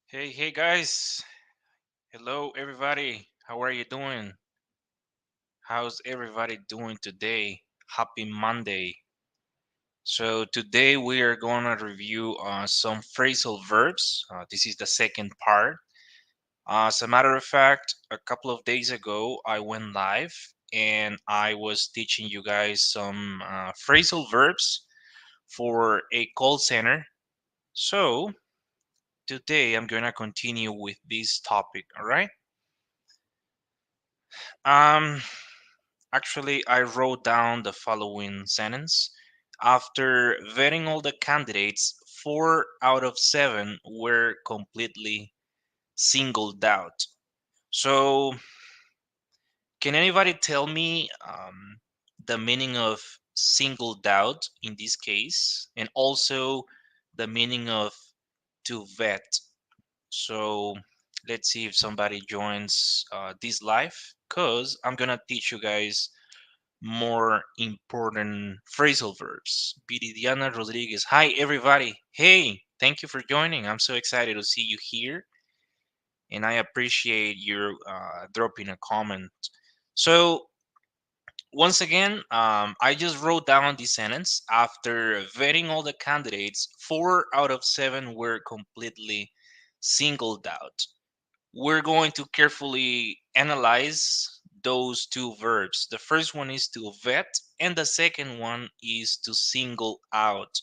Hey guys. Hello everybody. How are you doing? How's everybody doing today? Happy Monday. So today we are going to review some phrasal verbs. This is the second part. As a matter of fact, a couple of days ago I went live and I was teaching you guys some phrasal verbs for a call center. So today I'm going to continue with this topic, all right? Um Actually, I wrote down the following sentence. After vetting all the candidates, 4 out of 7 were completely singled out. So, can anybody tell me the meaning of singled out in this case, and also the meaning of to vet? So, let's see if somebody joins this live, because I'm gonna teach you guys more important phrasal verbs. Viridiana Rodriguez. Hi, everybody. Hey, thank you for joining. I'm so excited to see you here, and I appreciate your dropping a comment. So, once again, I just wrote down this sentence. After vetting all the candidates, 4 out of 7 were completely singled out. We're going to carefully analyze those two verbs. The first one is to vet, and the second one is to single out.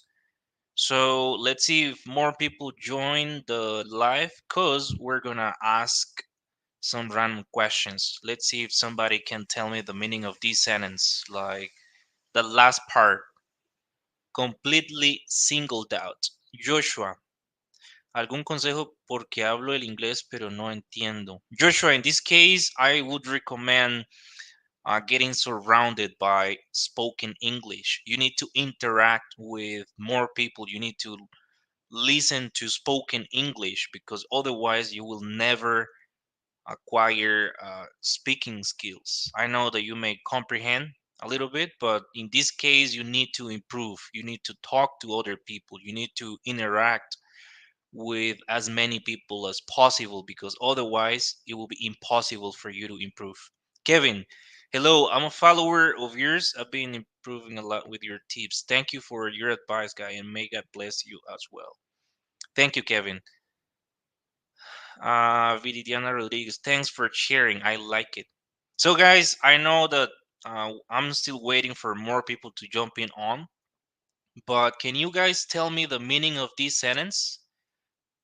So let's see if more people join the live because we're gonna ask some random questions. Let's see if somebody can tell me the meaning of this sentence, like the last part, completely singled out. Joshua, ¿algún consejo porque hablo el inglés pero no entiendo? Joshua, in this case, I would recommend getting surrounded by spoken English. You need to interact with more people. You need to listen to spoken English because otherwise you will never acquire speaking skills. I know that you may comprehend a little bit, but in this case, you need to improve. You need to talk to other people. You need to interact with as many people as possible because otherwise it will be impossible for you to improve. Kevin, hello, I'm a follower of yours. I've been improving a lot with your tips. Thank you for your advice, guy, and may God bless you as well. Thank you, Kevin. Viridiana Rodriguez, thanks for sharing. I like it. So, guys, I know that I'm still waiting for more people to jump in on, but can you guys tell me the meaning of this sentence?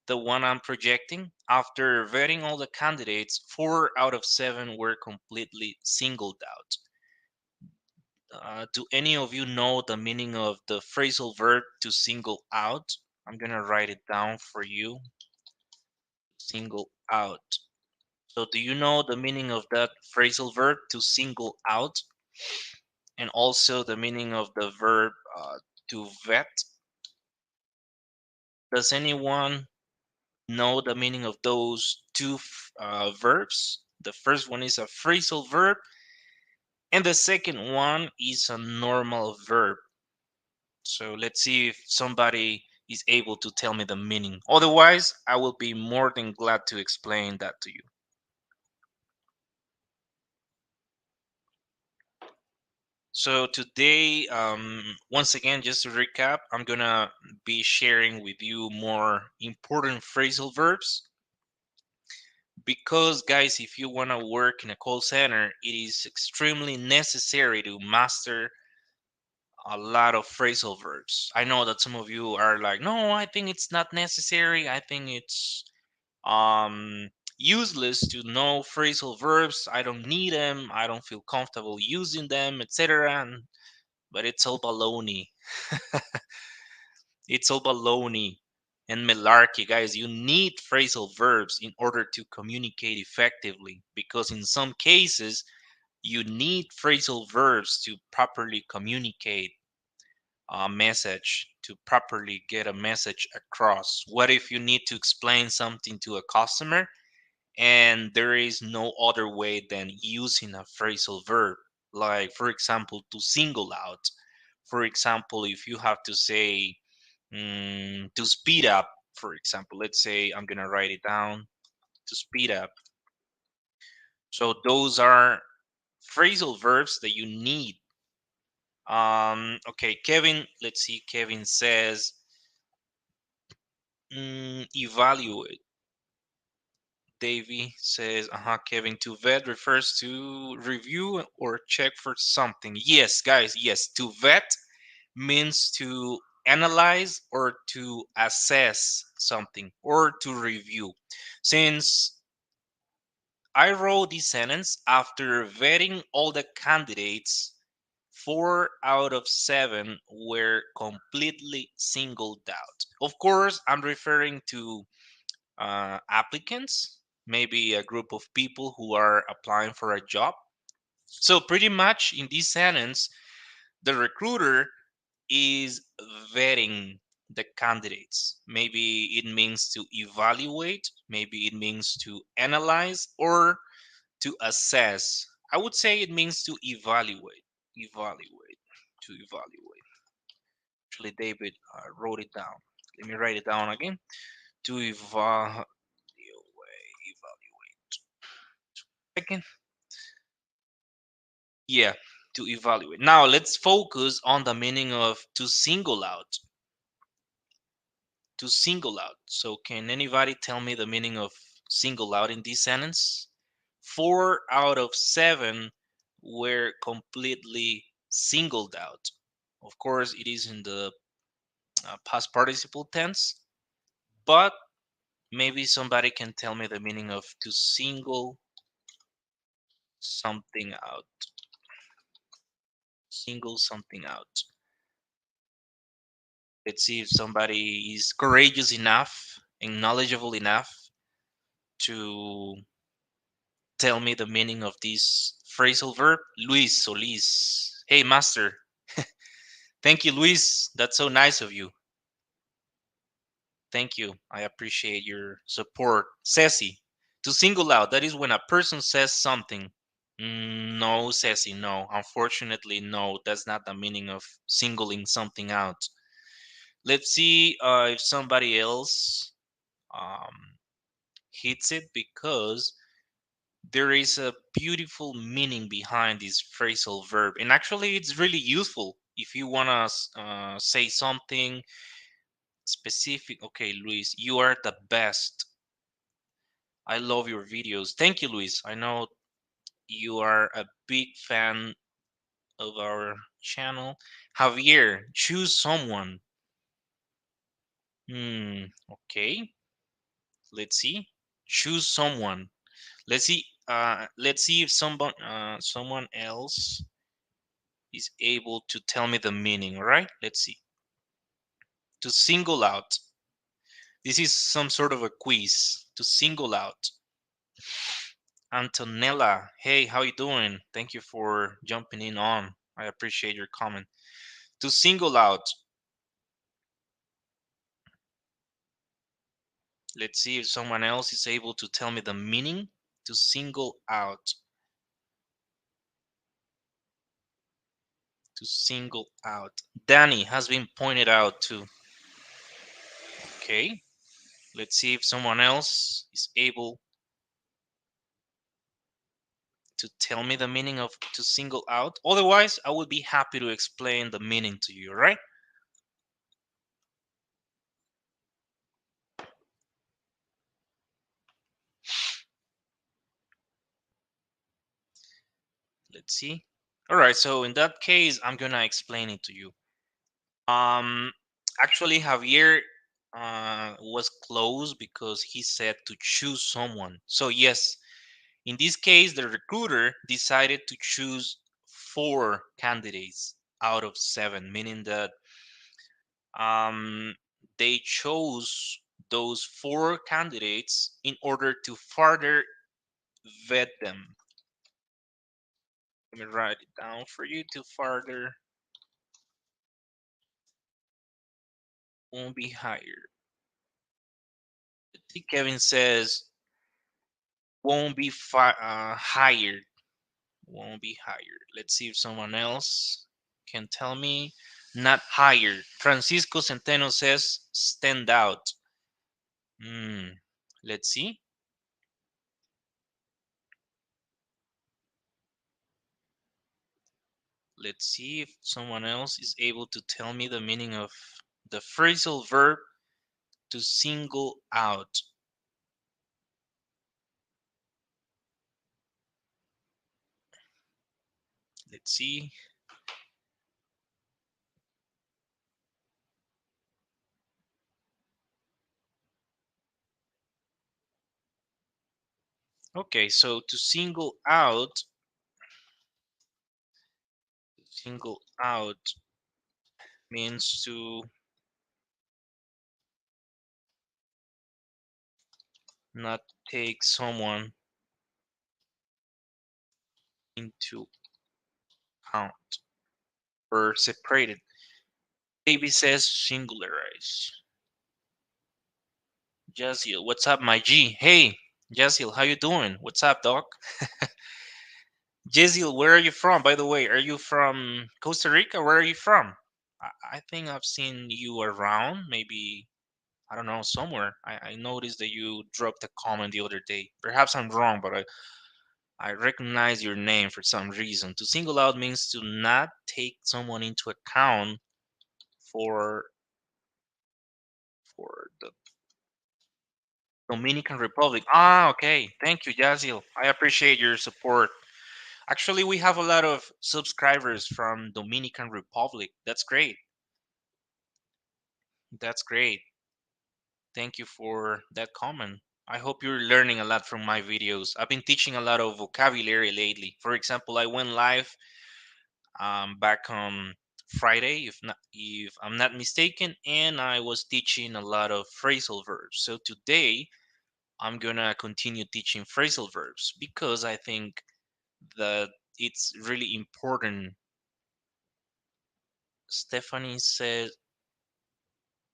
The one I'm projecting. After vetting all the candidates, 4 out of 7 were completely singled out. Do any of you know the meaning of the phrasal verb to single out? I'm gonna write it down for you. Single out. So, do you know the meaning of that phrasal verb to single out, and also the meaning of the verb to vet? Does anyone know the meaning of those two verbs? The first one is a phrasal verb, and the second one is a normal verb. So let's see if somebody is able to tell me the meaning. Otherwise, I will be more than glad to explain that to you. So today, once again, just to recap, I'm gonna be sharing with you more important phrasal verbs because, guys, if you want to work in a call center, it is extremely necessary to master a lot of phrasal verbs. I know that some of you are like, no, I think it's not necessary. I think it's um useless to know phrasal verbs. I don't need them. I don't feel comfortable using them, etc. But it's all baloney. It's all baloney and malarkey, guys. You need phrasal verbs in order to communicate effectively because in some cases you need phrasal verbs to properly communicate a message, to properly get a message across. What if you need to explain something to a customer and there is no other way than using a phrasal verb? Like, for example, to single out. For example, if you have to say to speed up, For example, let's say I'm gonna write it down to speed up. So those are phrasal verbs that you need. Okay, Kevin, let's see. Kevin says evaluate. Davey says, Kevin, to vet refers to review or check for something. Yes, guys, yes. To vet means to analyze or to assess something or to review. Since I wrote this sentence after vetting all the candidates, 4 out of 7 were completely singled out. Of course, I'm referring to applicants, maybe a group of people who are applying for a job. So, pretty much in this sentence, the recruiter is vetting the candidates. Maybe it means to evaluate, maybe it means to analyze, or to assess. I would say it means to evaluate. Evaluate. To evaluate. Actually, David wrote it down. Let me write it down again. To evaluate. Again. Yeah, to evaluate. Now let's focus on the meaning of to single out. To single out. So can anybody tell me the meaning of single out in this sentence? 4 out of 7 were completely singled out. Of course, it is in the past participle tense, but maybe somebody can tell me the meaning of to single something out. Single something out. Let's see if somebody is courageous enough and knowledgeable enough to tell me the meaning of this phrasal verb. Luis Solis. Hey, master. Thank you, Luis. That's so nice of you. Thank you. I appreciate your support. Ceci. To single out, that is when a person says something. No, Ceci, no. Unfortunately, no. That's not the meaning of singling something out. Let's see if somebody else um, hits it, because there is a beautiful meaning behind this phrasal verb, and actually it's really useful if you want to say something specific. Okay, Luis, you are the best. I love your videos. Thank you, Luis. I know you are a big fan of our channel. Javier, choose someone. Okay, let's see. Choose someone. Let's see if someone else is able to tell me the meaning. All right, let's see. To single out. This is some sort of a quiz. To single out. Antonella, hey, how you doing? Thank you for jumping in on. I appreciate your comment. To single out. Let's see if someone else is able to tell me the meaning. To single out. To single out. Danny has been pointed out too. Okay, let's see if someone else is able to tell me the meaning of to single out. Otherwise, I would be happy to explain the meaning to you, right? Let's see. All right, so in that case, I'm gonna explain it to you. Um, Actually, Javier was close because he said to choose someone. So yes, in this case, the recruiter decided to choose 4 candidates out of 7, meaning that um, they chose those 4 candidates in order to further vet them. Let me write it down for you. To further won't be hired. I think Kevin says won't be hired. Won't be hired. Let's see if someone else can tell me. Not hired. Francisco Centeno says stand out. Hmm. Let's see. Let's see if someone else is able to tell me the meaning of the phrasal verb to single out. Let's see. Okay, so to single out means to not take someone into account or separated. Baby says singularize. Jaziel, what's up, my G? Hey, Jaziel, how you doing? What's up, doc? Jaziel, where are you from? By the way, are you from Costa Rica? Where are you from? I think I've seen you around, maybe, I don't know, somewhere. I noticed that you dropped a comment the other day. Perhaps I'm wrong, but I recognize your name for some reason. To single out means to not take someone into account for the Dominican Republic. Ah, okay. Thank you, Yazil. I appreciate your support. Actually, we have a lot of subscribers from Dominican Republic. That's great. That's great. Thank you for that comment. I hope you're learning a lot from my videos. I've been teaching a lot of vocabulary lately. For example, I went live back on Friday, if I'm not mistaken, and I was teaching a lot of phrasal verbs. So today I'm gonna continue teaching phrasal verbs because I think that it's really important. Stephanie said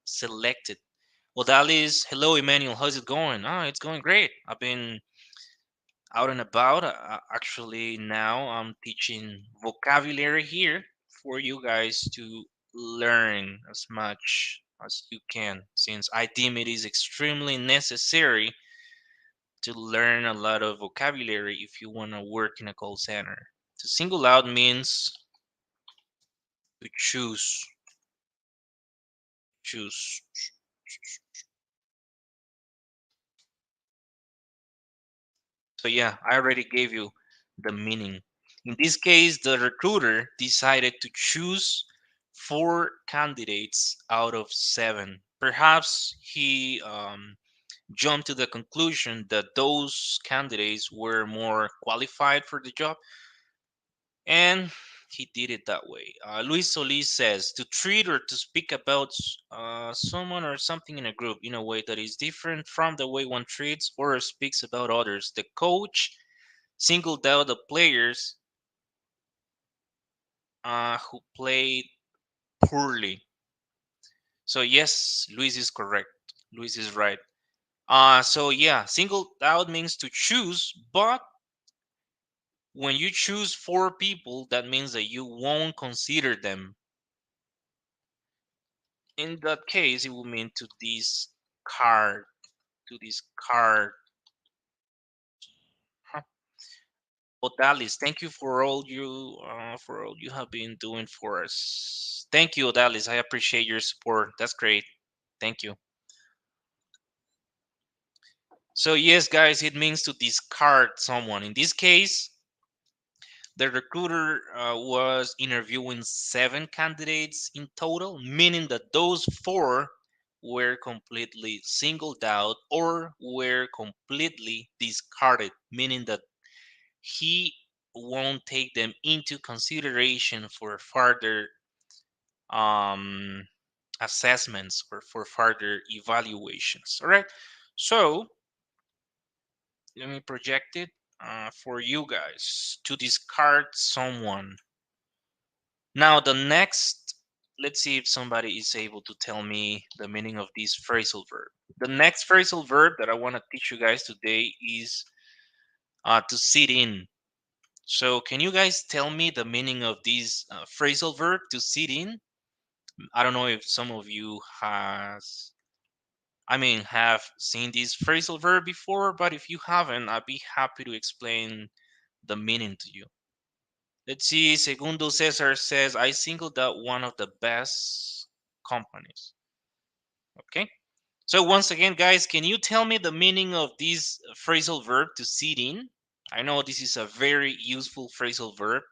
selected. Well, that is hello, Emmanuel. How's it going? Ah, it's going great. I've been out and about. Actually, now I'm teaching vocabulary here for you guys to learn as much as you can, since I deem it is extremely necessary to learn a lot of vocabulary if you want to work in a call center. To single out means to choose. So yeah, I already gave you the meaning. In this case, the recruiter decided to choose four candidates out of seven. Perhaps he jumped to the conclusion that those candidates were more qualified for the job, and he did it that way. Luis Solis says to treat or to speak about someone or something in a group in a way that is different from the way one treats or speaks about others. The coach singled out the players who played poorly. So yes, Luis is correct. Luis is right. So yeah, singled out means to choose, but when you choose four people, that means that you won't consider them. In that case, it will mean to discard, to discard. Huh. Odalis, thank you for all you have been doing for us. Thank you, Odalis. I appreciate your support. That's great. Thank you. So yes, guys, it means to discard someone. In this case, the recruiter was interviewing seven candidates in total, meaning that those four were completely singled out or were completely discarded, meaning that he won't take them into consideration for further um, assessments or for further evaluations. All right. So let me project it for you guys to discard someone. Now, the next, let's see if somebody is able to tell me the meaning of this phrasal verb. The next phrasal verb that I want to teach you guys today is to sit in. So, can you guys tell me the meaning of this phrasal verb to sit in? I don't know if some of you has I mean, have seen this phrasal verb before, but if you haven't, I'd be happy to explain the meaning to you. Let's see. Segundo Cesar says, I singled out one of the best companies. Okay. So once again, guys, can you tell me the meaning of this phrasal verb to sit in? I know this is a very useful phrasal verb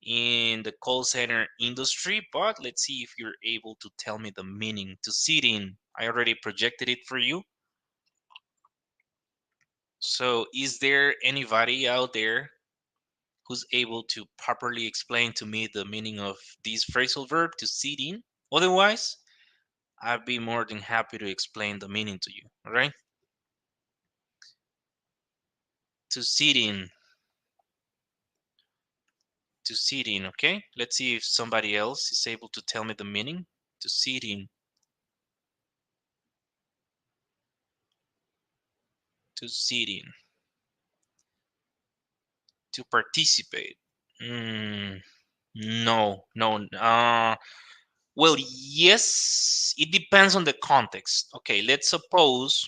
in the call center industry, but let's see if you're able to tell me the meaning to sit in. I already projected it for you. So is there anybody out there who's able to properly explain to me the meaning of this phrasal verb to sit in? Otherwise, I'd be more than happy to explain the meaning to you. All right? To sit in. To sit in, okay? Let's see if somebody else is able to tell me the meaning. To sit in. To sit in. To participate. Mm, no, no. Well, yes, it depends on the context. Okay, let's suppose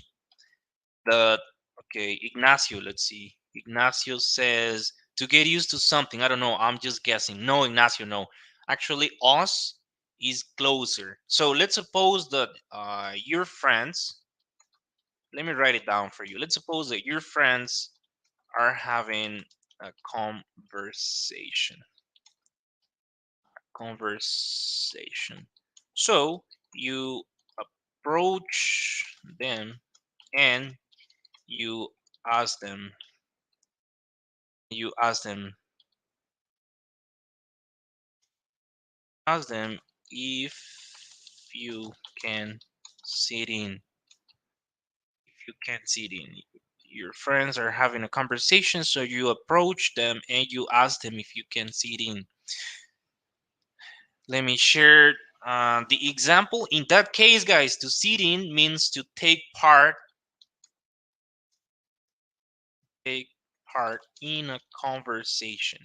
that, okay, Ignacio, let's see. Ignacio says to get used to something. I don't know. I'm just guessing. No, Ignacio, no. Actually, us is closer. So let's suppose that your friends, let me write it down for you. Let's suppose that your friends are having a conversation. Conversation. So you approach them and you ask them, you ask them, ask them if you can sit in. If you can sit in. Your friends are having a conversation, so you approach them and you ask them if you can sit in. Let me share the example. In that case, guys, to sit in means to take part in a conversation.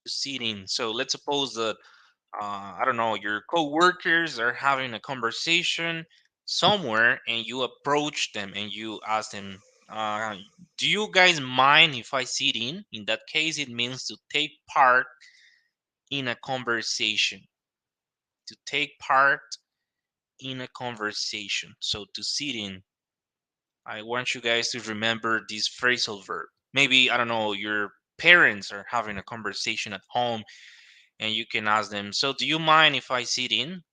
To sit in. So let's suppose that I don't know, your co-workers are having a conversation somewhere, and you approach them and you ask them, uh, "Do you guys mind if I sit in?" In that case, it means to take part in a conversation. To take part in a conversation. So to sit in, I want you guys to remember this phrasal verb. Maybe, I don't know, your parents are having a conversation at home and you can ask them, "So do you mind if I sit in?"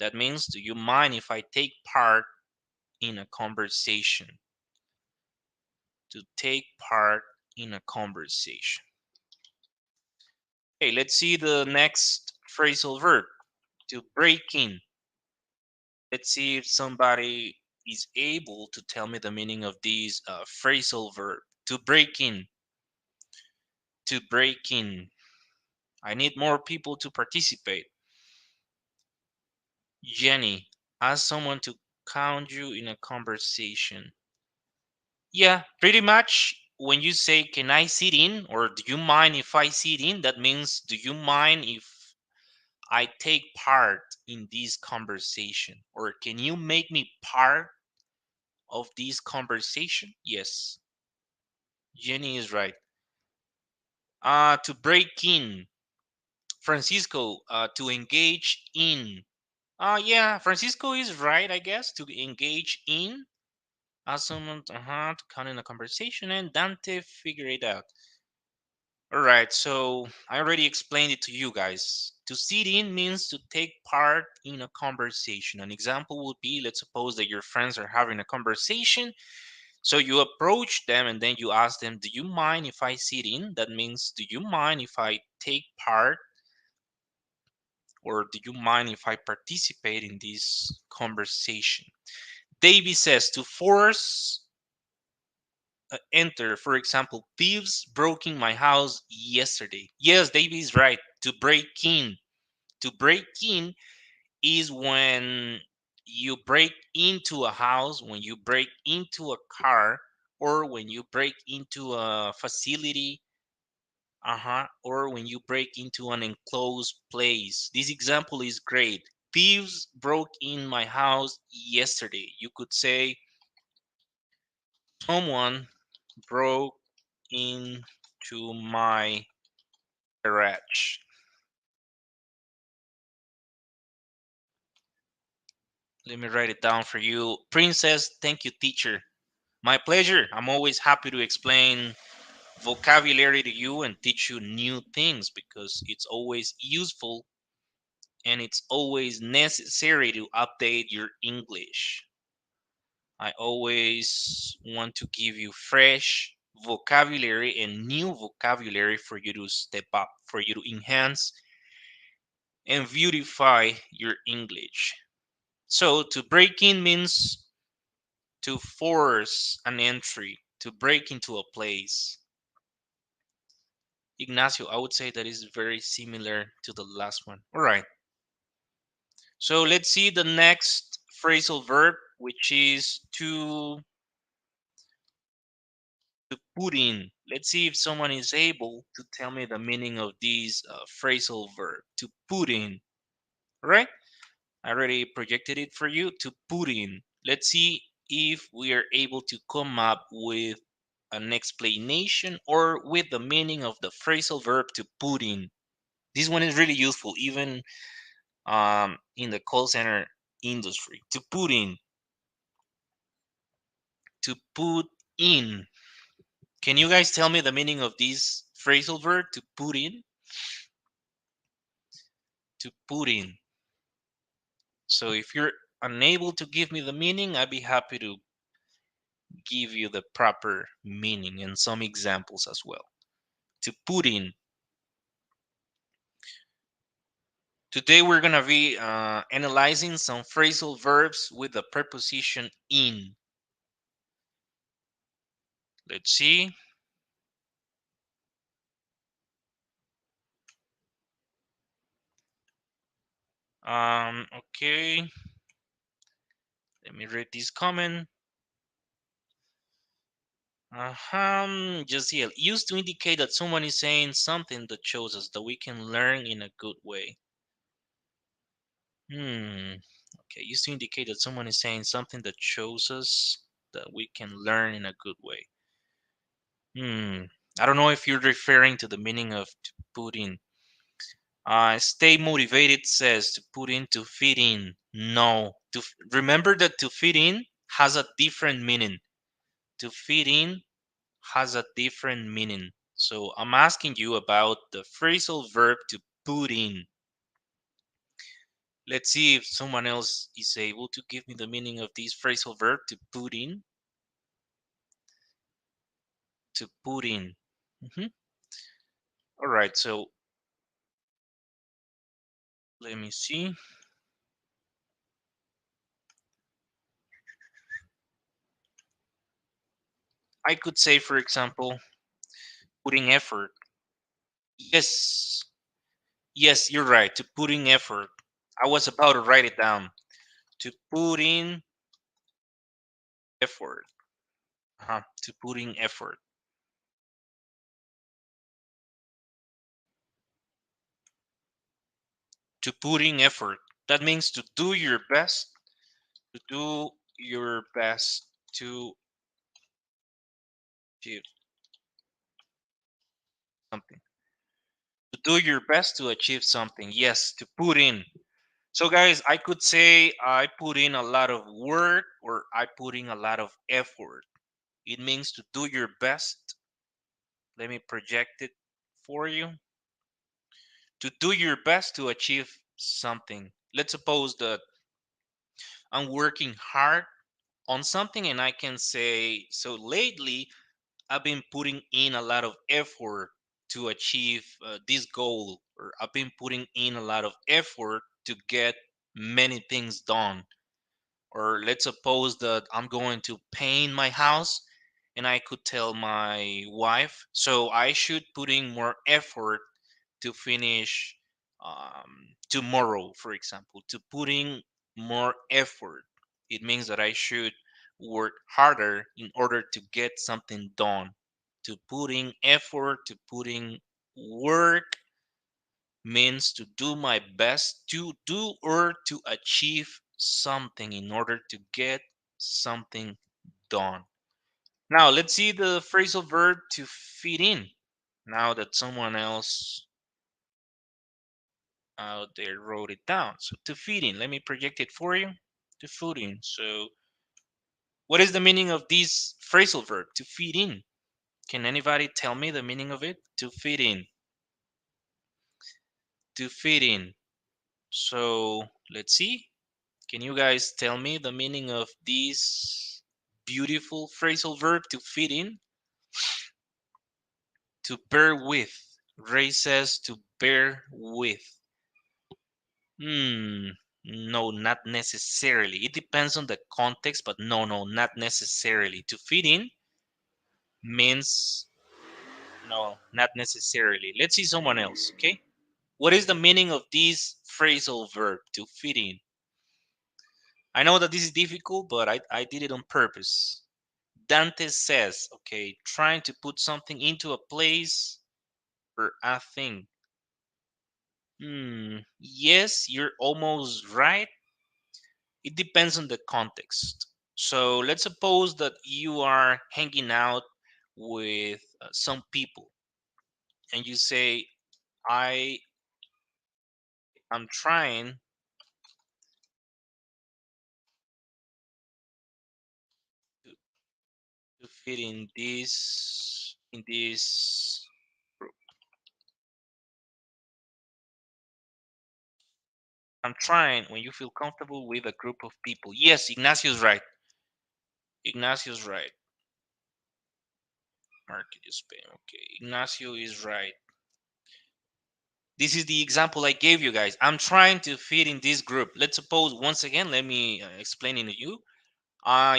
That means, do you mind if I take part in a conversation? To take part in a conversation. Okay, let's see the next phrasal verb. To break in. Let's see if somebody is able to tell me the meaning of this phrasal verb. To break in. To break in. I need more people to participate. Jenny, ask someone to count you in a conversation. Yeah, pretty much when you say, "Can I sit in?" or "Do you mind if I sit in?" that means, "Do you mind if I take part in this conversation?" Or "Can you make me part of this conversation?" Yes, Jenny is right. To break in. Francisco, to engage in. Yeah, Francisco is right, I guess. To engage in. Someone, to count in a conversation, and Dante figure it out. All right, so I already explained it to you guys. To sit in means to take part in a conversation. An example would be, let's suppose that your friends are having a conversation. So you approach them and then you ask them, "Do you mind if I sit in?" That means, "Do you mind if I take part, or do you mind if I participate in this conversation?" Davy says to force enter. For example, thieves broke in my house yesterday. Yes, Davy is right. To break in. To break in is when you break into a house, when you break into a car, or when you break into a facility, or when you break into an enclosed place. This example is great. thieves broke in my house yesterday. You could say someone broke into my garage. Let me write it down for you. Princess, thank you, teacher. My pleasure. I'm always happy to explain vocabulary to you and teach you new things because it's always useful and it's always necessary to update your English. I always want to give you fresh vocabulary and new vocabulary for you to step up, for you to enhance and beautify your English. So to break in means to force an entry, to break into a place. Ignacio, I would say that is very similar to the last one. All right. So let's see the next phrasal verb, which is to put in. Let's see if someone is able to tell me the meaning of this phrasal verb, to put in. All right. I already projected it for you, to put in. Let's see if we are able to come up with an explanation or with the meaning of the phrasal verb to put in. This one is really useful, even in the call center industry. To put in, to put in. Can you guys tell me the meaning of this phrasal verb, to put in? To put in. So if you're unable to give me the meaning, I'd be happy to give you the proper meaning and some examples as well. To put in. Today we're going to be analyzing some phrasal verbs with the preposition in. Let's see. Okay. Let me read this comment. Just here. Used to indicate that someone is saying something that shows us that we can learn in a good way. Okay, used to indicate that someone is saying something that shows us that we can learn in a good way. I don't know if you're referring to the meaning of to put in. Stay motivated says to put in, to fit in. No, remember that to fit in has a different meaning. To fit in has a different meaning. So I'm asking you about the phrasal verb to put in. Let's see if someone else is able to give me the meaning of this phrasal verb to put in. To put in. All right, so let me see. I could say, for example, putting effort. Yes, yes, you're right. To put in effort. I was about to write it down. To put in effort. To put in effort. To put in effort. That means to do your best. To do your best to achieve something. To do your best to achieve something. Yes, to put in. So, guys, I could say I put in a lot of work or I put in a lot of effort. It means to do your best. Let me project it for you. To do your best to achieve something. Let's suppose that I'm working hard on something and I can say, so lately I've been putting in a lot of effort to achieve this goal, or I've been putting in a lot of effort to get many things done. Or let's suppose that I'm going to paint my house and I could tell my wife, so I should put in more effort to finish tomorrow, for example, to put in more effort. It means that I should work harder in order to get something done. To put in effort, to put in work, means to do my best to do or to achieve something in order to get something done. Now let's see the phrasal verb to fit in. Now that someone else out there wrote it down. So to fit in, let me project it for you. To fit in. So what is the meaning of this phrasal verb? To fit in. Can anybody tell me the meaning of it? To fit in. To fit in. So let's see. Can you guys tell me the meaning of this beautiful phrasal verb to fit in? To bear with. Ray says to bear with. Hmm. No, not necessarily. It depends on the context, but no, not necessarily. To fit in means no, not necessarily. Let's see someone else, okay? What is the meaning of this phrasal verb to fit in? I know that this is difficult, but I did it on purpose. Dante says, okay, trying to put something into a place or a thing. Yes, you're almost right. It depends on the context. So let's suppose that you are hanging out with some people and you say, I am trying to fit in this group. I'm trying when you feel comfortable with a group of people. Yes, Ignacio's right. Ignacio's right. Market is Spain. Okay, Ignacio is right. This is the example I gave you guys. I'm trying to fit in this group. Let's suppose once again, let me explain it to you.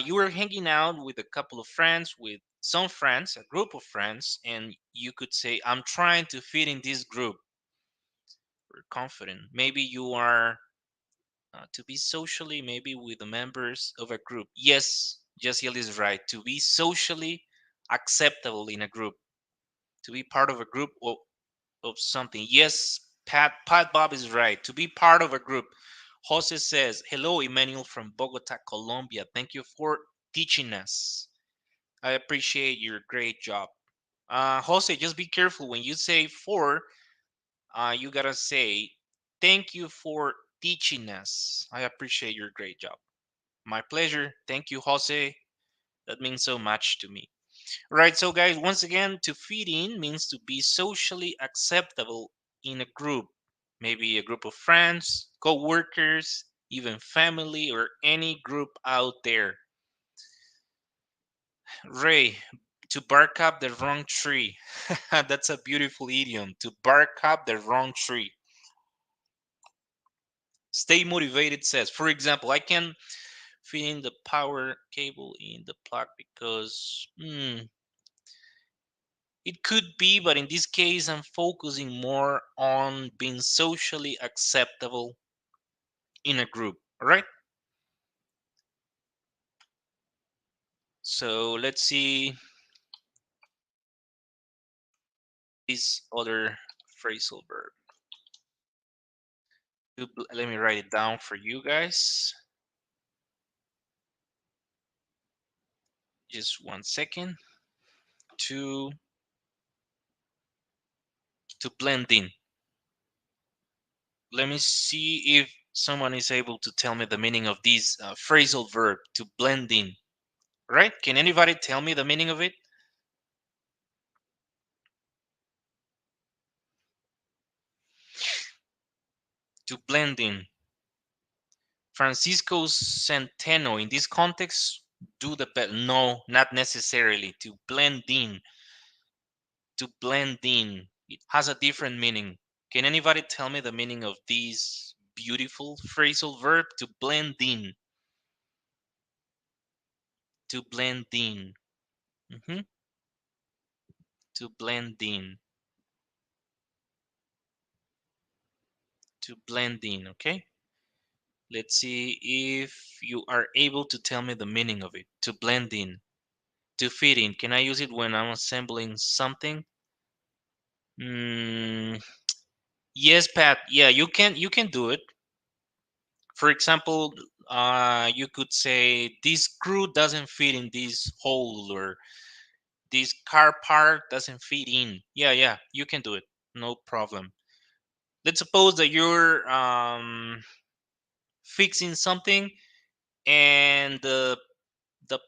You were hanging out with a couple of friends, with some friends, a group of friends, and you could say, I'm trying to fit in this group. We're confident. Maybe you are to be socially, maybe with the members of a group. Yes, Jessiel is right. To be socially acceptable in a group, to be part of a group of something. Yes, Pat Bob is right. To be part of a group. Jose says, hello, Emmanuel from Bogota, Colombia. Thank you for teaching us. I appreciate your great job. Jose, just be careful when you say for, you gotta say, thank you for teaching us. I appreciate your great job. My pleasure. Thank you, Jose. That means so much to me. Right, so guys, once again, to fit in means to be socially acceptable in a group. Maybe a group of friends, co-workers, even family, or any group out there. Ray, to bark up the wrong tree. That's a beautiful idiom. To bark up the wrong tree. Stay motivated says, for example, I can fit in the power cable in the plug because it could be, but in this case, I'm focusing more on being socially acceptable in a group. All right. So let's see this other phrasal verb. Let me write it down for you guys. Just 1 second. To to blend in. Let me see if someone is able to tell me the meaning of this phrasal verb to blend in. Right? Can anybody tell me the meaning of it? To blend in. Francisco Centeno, in this context, do the best. No, not necessarily. To blend in. To blend in. It has a different meaning. Can anybody tell me the meaning of this beautiful phrasal verb? To blend in. To blend in. hmm To blend in. To blend in. Okay. Let's see if you are able to tell me the meaning of it. To blend in. To fit in. Can I use it when I'm assembling something? Mm, Yes, Pat. Yeah, you can do it. For example, you could say this screw doesn't fit in this hole, or this car part doesn't fit in. Yeah, yeah, you can do it. No problem. Let's suppose that you're fixing something, and the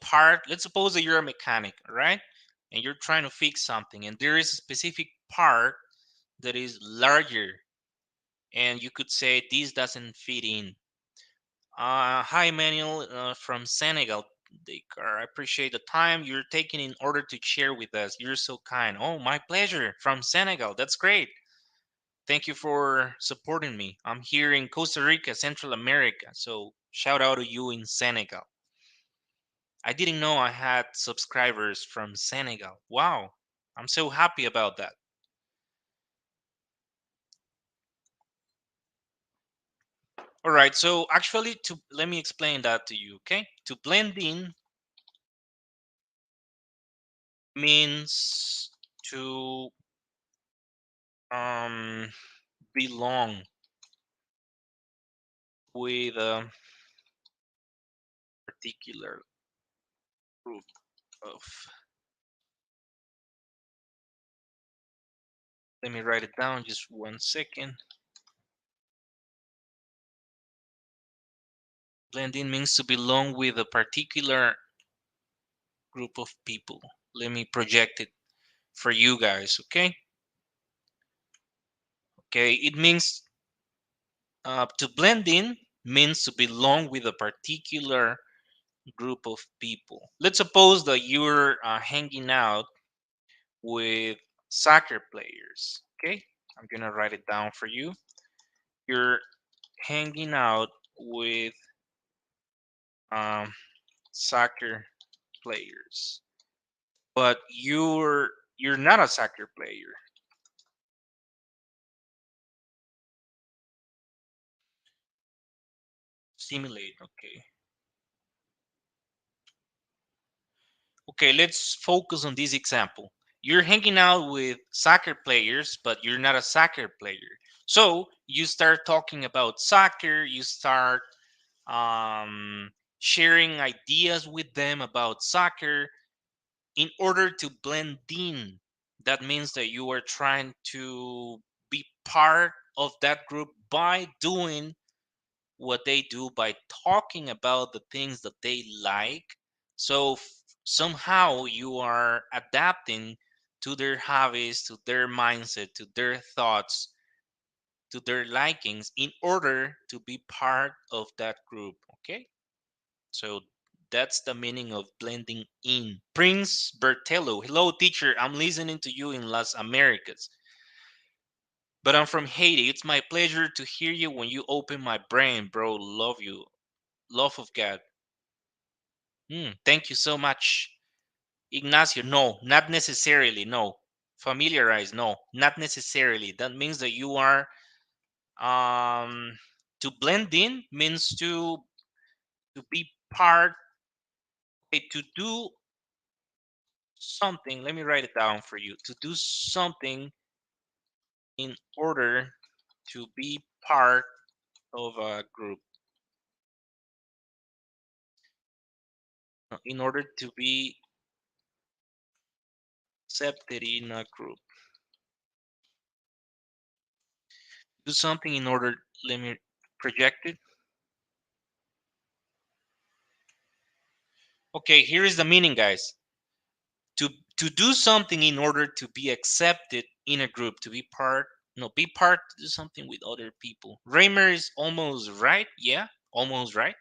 part. Let's suppose that you're a mechanic, right? And you're trying to fix something, and there is a specific part that is larger, and you could say this doesn't fit in. Hi, Manuel, from Senegal. I appreciate the time you're taking in order to share with us. You're so kind. Oh, my pleasure. From Senegal. That's great. Thank you for supporting me. I'm here in Costa Rica, Central America. So, shout out to you in Senegal. I didn't know I had subscribers from Senegal. Wow. I'm so happy about that. All right. So, actually, to let me explain that to you, okay? To blend in means to um belong with a particular group of. Let me write it down just 1 second. Blend in means to belong with a particular group of people. Let me project it for you guys, okay? Okay, it means to blend in means to belong with a particular group of people. Let's suppose that you're hanging out with soccer players, okay? I'm gonna write it down for you. You're hanging out with um, soccer players, but you're not a soccer player. Simulate, okay. Okay, let's focus on this example. You're hanging out with soccer players, but you're not a soccer player. So you start talking about soccer, you start um, sharing ideas with them about soccer in order to blend in. That means that you are trying to be part of that group by doing what they do, by talking about the things that they like. So somehow you are adapting to their hobbies, to their mindset, to their thoughts, to their likings in order to be part of that group. Okay. So that's the meaning of blending in. Prince Bertello. Hello, teacher. I'm listening to you in Las Americas. But I'm from Haiti. It's my pleasure to hear you when you open my brain, bro. Love you. Love of God. Thank you so much. Ignacio, no, not necessarily. No. Familiarize, no, not necessarily. That means that you are to blend in means to be part, to do something. Let me write it down for you. To do something in order to be part of a group. In order to be accepted in a group. Do something in order, let me project it. Okay, here is the meaning, guys. To to do something in order to be accepted in a group, to be part, no, be part, to do something with other people. Raymer is almost right. Yeah, almost right.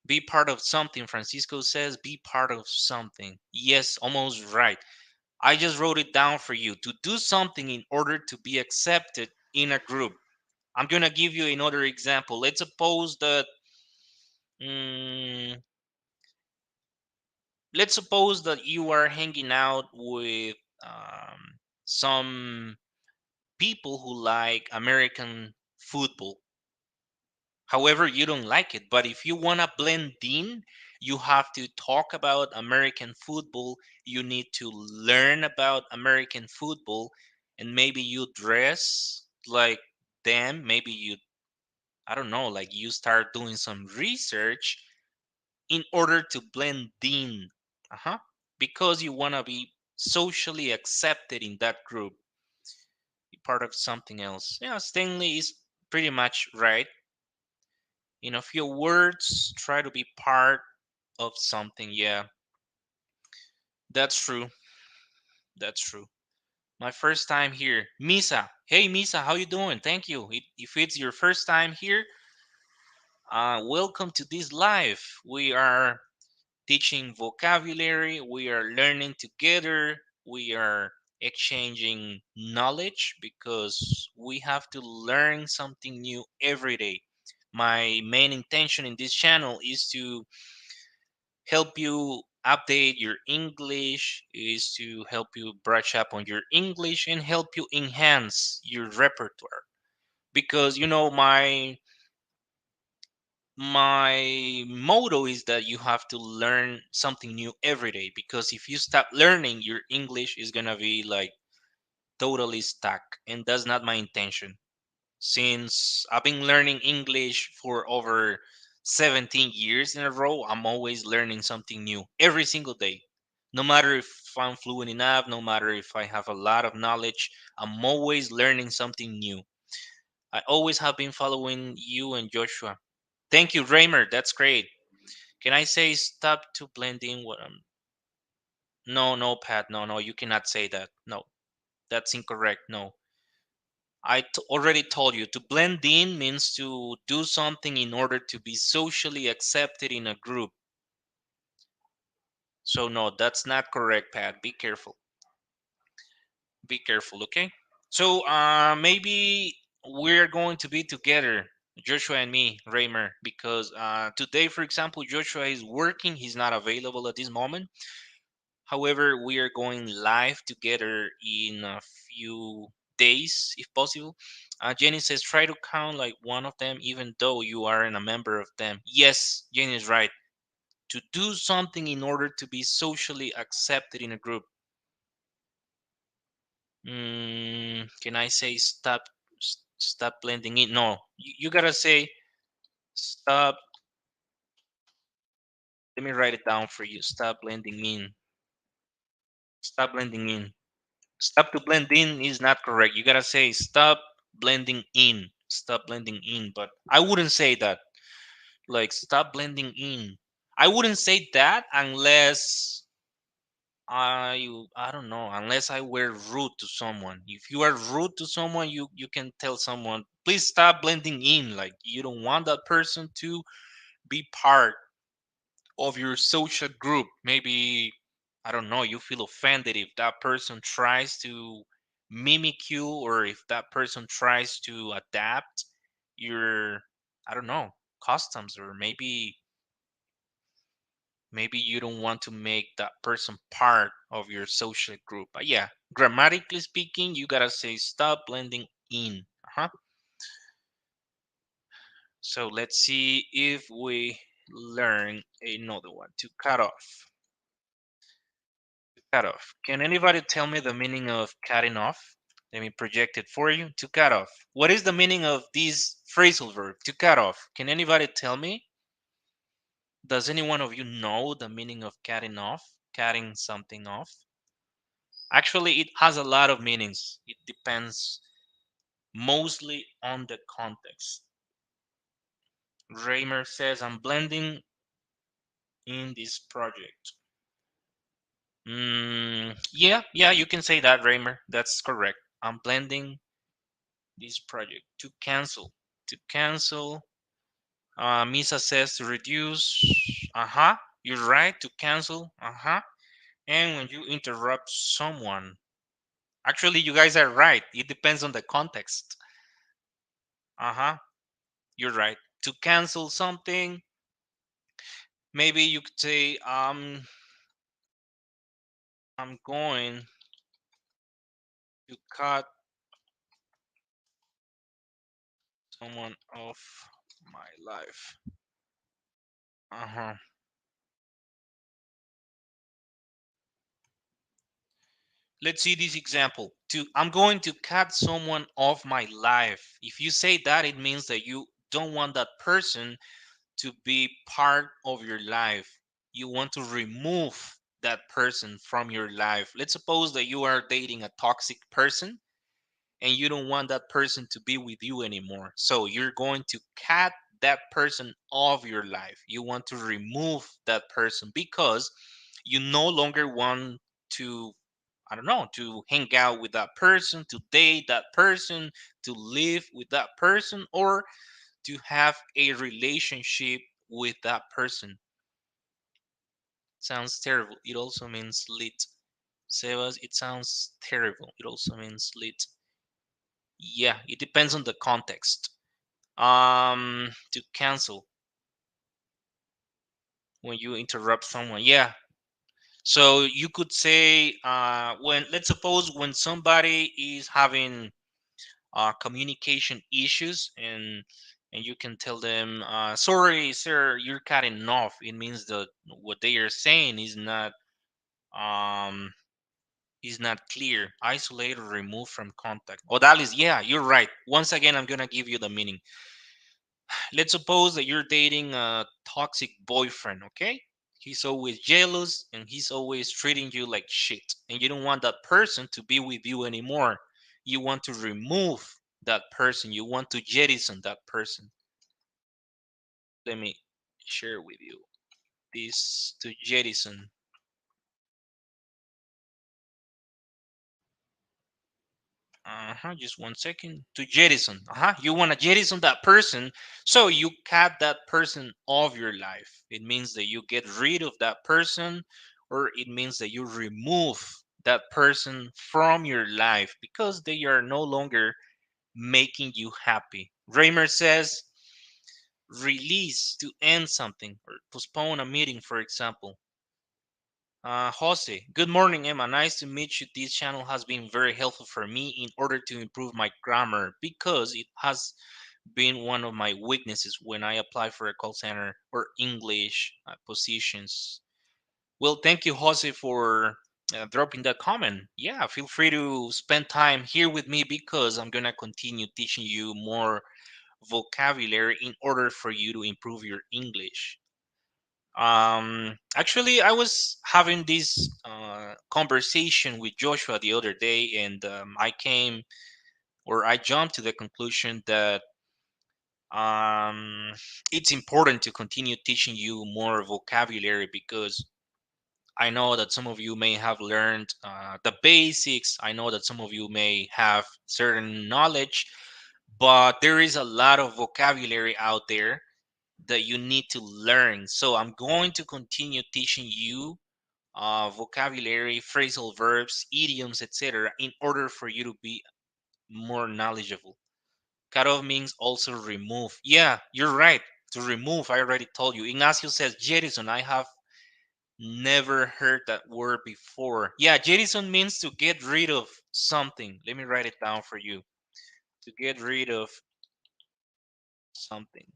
Be part of something. Francisco says be part of something. Yes, almost right. I just wrote it down for you. To do something in order to be accepted in a group. I'm gonna give you another example. Let's suppose that mm, let's suppose that you are hanging out with some people who like American football. However, you don't like it. But if you want to blend in, you have to talk about American football. You need to learn about American football, and maybe you dress like them, maybe you, I don't know, like you start doing some research in order to blend in. Uh-huh. Because you want to be socially accepted in that group, be part of something else. Yeah, Stanley is pretty much right. In a few words, try to be part of something. Yeah, that's true. That's true. My first time here. Misa. Hey, Misa, how you doing? Thank you. If it's your first time here, welcome to this live. We are teaching vocabulary. We are learning together. We are exchanging knowledge because we have to learn something new every day. My main intention in this channel is to help you update your English, is to help you brush up on your English and help you enhance your repertoire. Because my motto is that you have to learn something new every day, because if you stop learning, your English is going to be like totally stuck, and that's not my intention. Since I've been learning English for over 17 years in a row, I'm always learning something new every single day. No matter if I'm fluent enough, no matter if I have a lot of knowledge, I'm always learning something new. I always have been following you and Joshua. Thank you, Raymer. That's great. Can I say stop to blend in what I'm. No, no, Pat. No, no, you cannot say that. No, that's incorrect. No. Already told you to blend in means to do something in order to be socially accepted in a group. So, no, that's not correct, Pat. Be careful. Be careful, okay? So, maybe we're going to be together, Joshua and me, Raymer, because today, for example, Joshua is working. He's not available at this moment. However, we are going live together in a few days, if possible. Jenny says, try to count like one of them, even though you aren't a member of them. Yes, Jenny is right. To do something in order to be socially accepted in a group. Can I say stop blending in? No, you gotta say stop. Let me write it down for you. Stop blending in. Stop blending in. Stop to blend in is not correct. You gotta say stop blending in. Stop blending in. But I wouldn't say that. Like stop blending in. I wouldn't say that unless I don't know, unless I were rude to someone. If you are rude to someone, you can tell someone, please stop blending in. Like you don't want that person to be part of your social group. Maybe, I don't know, you feel offended if that person tries to mimic you, or if that person tries to adapt your, I don't know, customs, or maybe you don't want to make that person part of your social group. But yeah, grammatically speaking, you gotta say stop blending in. Uh-huh. So let's see if we learn another one. To cut off. Cut off. Can anybody tell me the meaning of cutting off? Let me project it for you. To cut off. What is the meaning of this phrasal verb? To cut off. Can anybody tell me? Does any one of you know the meaning of cutting off? Cutting something off? Actually, it has a lot of meanings. It depends mostly on the context. Raymer says, I'm blending in this project. Yeah, you can say that, Raymer. That's correct. I'm blending this project. To cancel. To cancel. Misa says to reduce. Uh-huh. You're right. To cancel. Uh-huh. And when you interrupt someone. Actually, you guys are right. It depends on the context. Uh-huh. You're right. To cancel something, maybe you could say, I'm going to cut someone off my life. Uh-huh. Let's see this example. I'm going to cut someone off my life. If you say that, it means that you don't want that person to be part of your life. You want to remove that person from your life. Let's suppose that you are dating a toxic person and you don't want that person to be with you anymore. So you're going to cut that person off your life. You want to remove that person because you no longer want to, I don't know, to hang out with that person, to date that person, to live with that person, or to have a relationship with that person. Sounds terrible. It also means lit. Sebas, it sounds terrible. It also means lit. Yeah, it depends on the context. To cancel when you interrupt someone. Yeah. So you could say when let's suppose when somebody is having communication issues and you can tell them sorry sir you're cutting off. It means that what they are saying um is not clear. Isolate or remove from contact. Oh, that is, yeah, you're right. Once again, I'm gonna give you the meaning. Let's suppose that you're dating a toxic boyfriend, okay? He's always jealous and he's always treating you like shit. And you don't want that person to be with you anymore. You want to remove that person. You want to jettison that person. Let me share with you this to jettison. Just 1 second. To jettison. You want to jettison that person, so you cut that person off your life. It means that you get rid of that person, or it means that you remove that person from your life because they are no longer making you happy. Raymer says release to end something or postpone a meeting, for example. Jose, good morning, Emma. Nice to meet you. This channel has been very helpful for me in order to improve my grammar because it has been one of my weaknesses when I apply for a call center or English positions. Well, thank you, Jose, for dropping that comment. Yeah, feel free to spend time here with me because I'm going to continue teaching you more vocabulary in order for you to improve your English. Actually, I was having this conversation with Joshua the other day, and I jumped to the conclusion that um, it's important to continue teaching you more vocabulary because I know that some of you may have learned the basics. I know that some of you may have certain knowledge, but there is a lot of vocabulary out there that you need to learn. So I'm going to continue teaching you vocabulary, phrasal verbs, idioms, etc., in order for you to be more knowledgeable. Cut off means also remove. Yeah, you're right. To remove, I already told you. Ignacio says jettison. I have never heard that word before. Yeah, jettison means to get rid of something. Let me write it down for you. To get rid of something.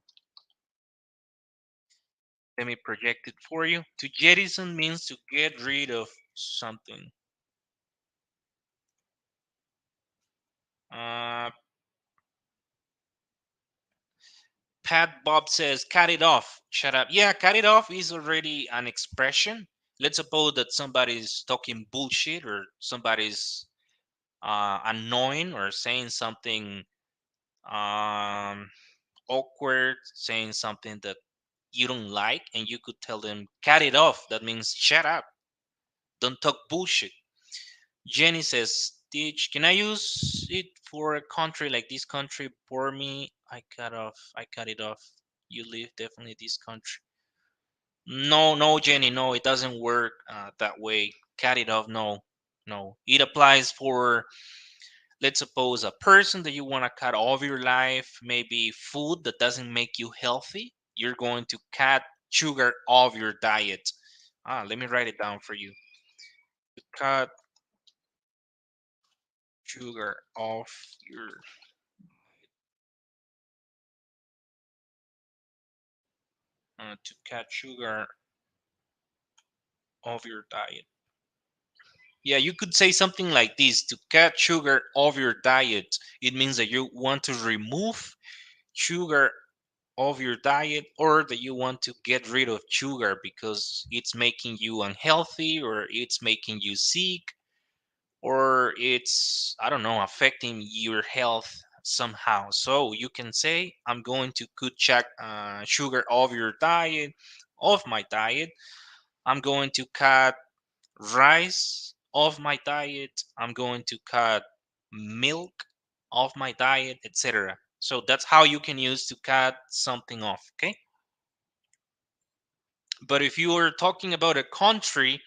Let me project it for you. To jettison means to get rid of something. Uh, Pat Bob says, cut it off. Shut up. Yeah, cut it off is already an expression. Let's suppose that somebody's talking bullshit or somebody's annoying or saying something um, awkward, saying something that you don't like, and you could tell them, cut it off. That means shut up. Don't talk bullshit. Jenny says, Stitch, can I use it for a country like this country? For me, I cut it off. You leave definitely this country. No, no, Jenny, no, it doesn't work that way. Cut it off, no, no. It applies for, let's suppose, a person that you want to cut off your life, maybe food that doesn't make you healthy. You're going to cut sugar off your diet. Let me write it down for you. To cut sugar off your to cut sugar off your diet. Yeah, you could say something like this: to cut sugar off your diet. It means that you want to remove sugar of your diet, or that you want to get rid of sugar because it's making you unhealthy, or it's making you sick, or it's, I don't know, affecting your health somehow. So you can say, I'm going to cut sugar off your diet, off my diet. I'm going to cut rice off my diet. I'm going to cut milk off my diet, etc. So that's how you can use to cut something off. Okay. But if you are talking about a country,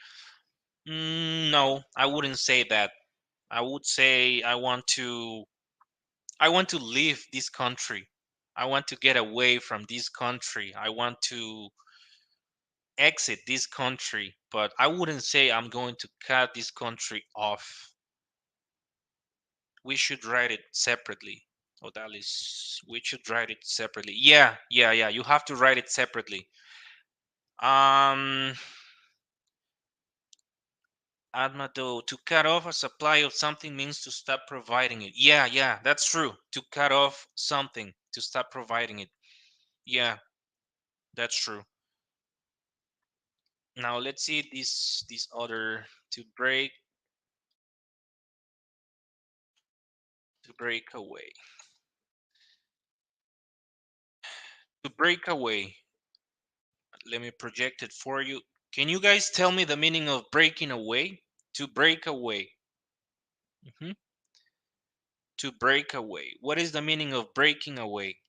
no, I wouldn't say that. I would say I want to leave this country. I want to get away from this country. I want to exit this country, but I wouldn't say I'm going to cut this country off. We should write it separately. Oh, that is, we should write it separately. Yeah, yeah, yeah. You have to write it separately. Um, Admato, to cut off a supply of something means to stop providing it. Yeah, yeah, that's true. To cut off something, to stop providing it. Yeah, that's true. Now let's see this other, to break away. To break away. Let me project it for you. Can you guys tell me the meaning of breaking away? To break away. Mhm. To break away. What is the meaning of breaking away?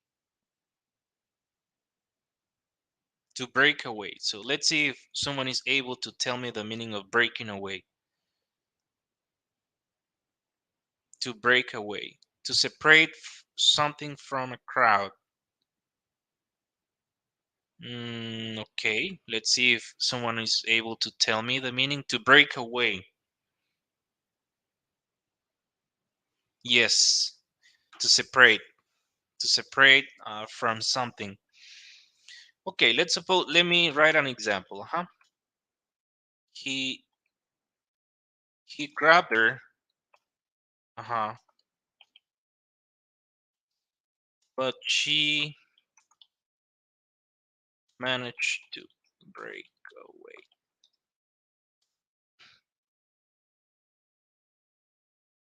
To break away. So let's see if someone is able to tell me the meaning of breaking away. To break away. To separate something from a crowd. Okay, let's see if someone is able to tell me the meaning. To break away. Yes, to separate. To separate from something. Okay, let's suppose, let me write an example. He he grabbed her. Uh-huh. But she managed to break away.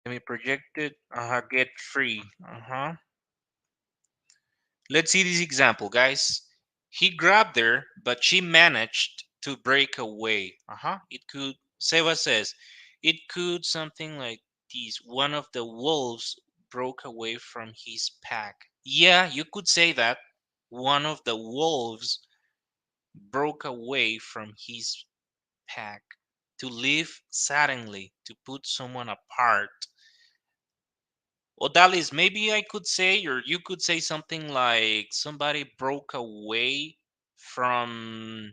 Let me project it. Get free. Let's see this example, guys. He grabbed her, but she managed to break away. It could, Seba says, it could something like this. One of the wolves broke away from his pack. Yeah, you could say that. One of the wolves broke away from his pack. To leave suddenly, to put someone apart. Odalis, maybe I could say, or you could say something like somebody broke away from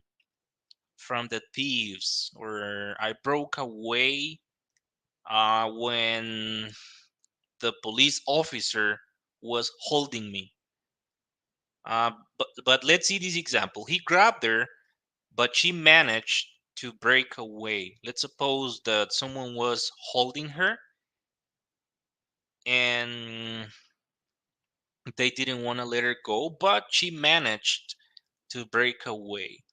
from the thieves, or I broke away when the police officer was holding me. But let's see this example. He grabbed her, but she managed to break away. Let's suppose that someone was holding her and they didn't want to let her go, but she managed to break away.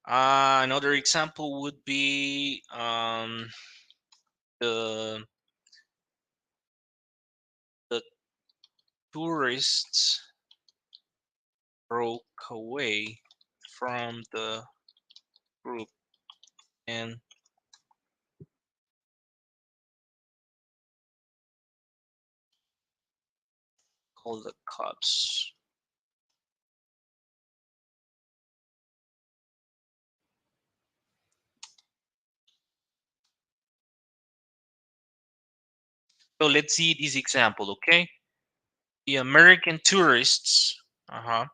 Another example would be the the tourists broke away from the group and called the cops. So let's see this example, okay? The American tourists, uh-huh,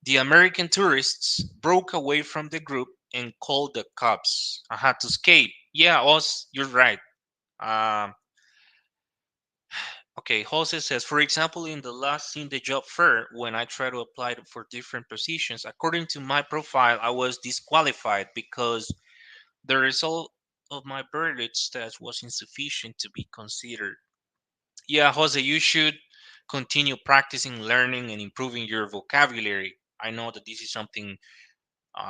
the American tourists broke away from the group and called the cops. To escape. Yeah, us, you're right. Um, Okay, Jose says, for example, in the last in the job fair, when I try to apply for different positions, according to my profile, I was disqualified because The result of my Berlitz test was insufficient to be considered. Yeah, Jose, you should continue practicing, learning, and improving your vocabulary. I know that this is something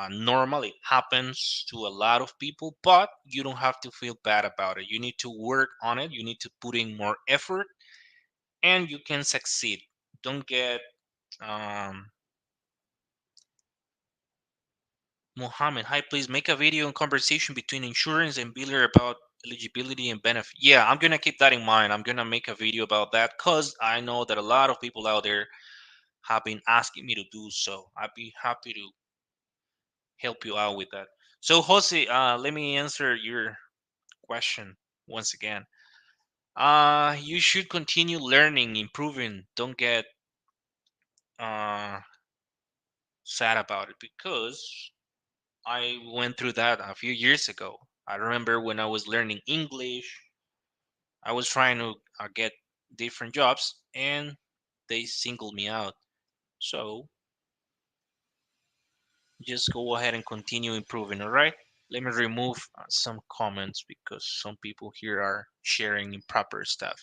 normal. It happens to a lot of people, but you don't have to feel bad about it. You need to work on it. You need to put in more effort, and you can succeed. Don't get um, Mohammed. Hi, please make a video and conversation between insurance and biller about eligibility and benefit. Yeah, I'm gonna keep that in mind. I'm gonna make a video about that because I know that a lot of people out there have been asking me to do so. I'd be happy to help you out with that. So, Jose, let me answer your question once again. You should continue learning, improving. Don't get uh, sad about it because I went through that a few years ago. I remember when I was learning English, I was trying to get different jobs and they singled me out. So just go ahead and continue improving, all right? Let me remove some comments because some people here are sharing improper stuff.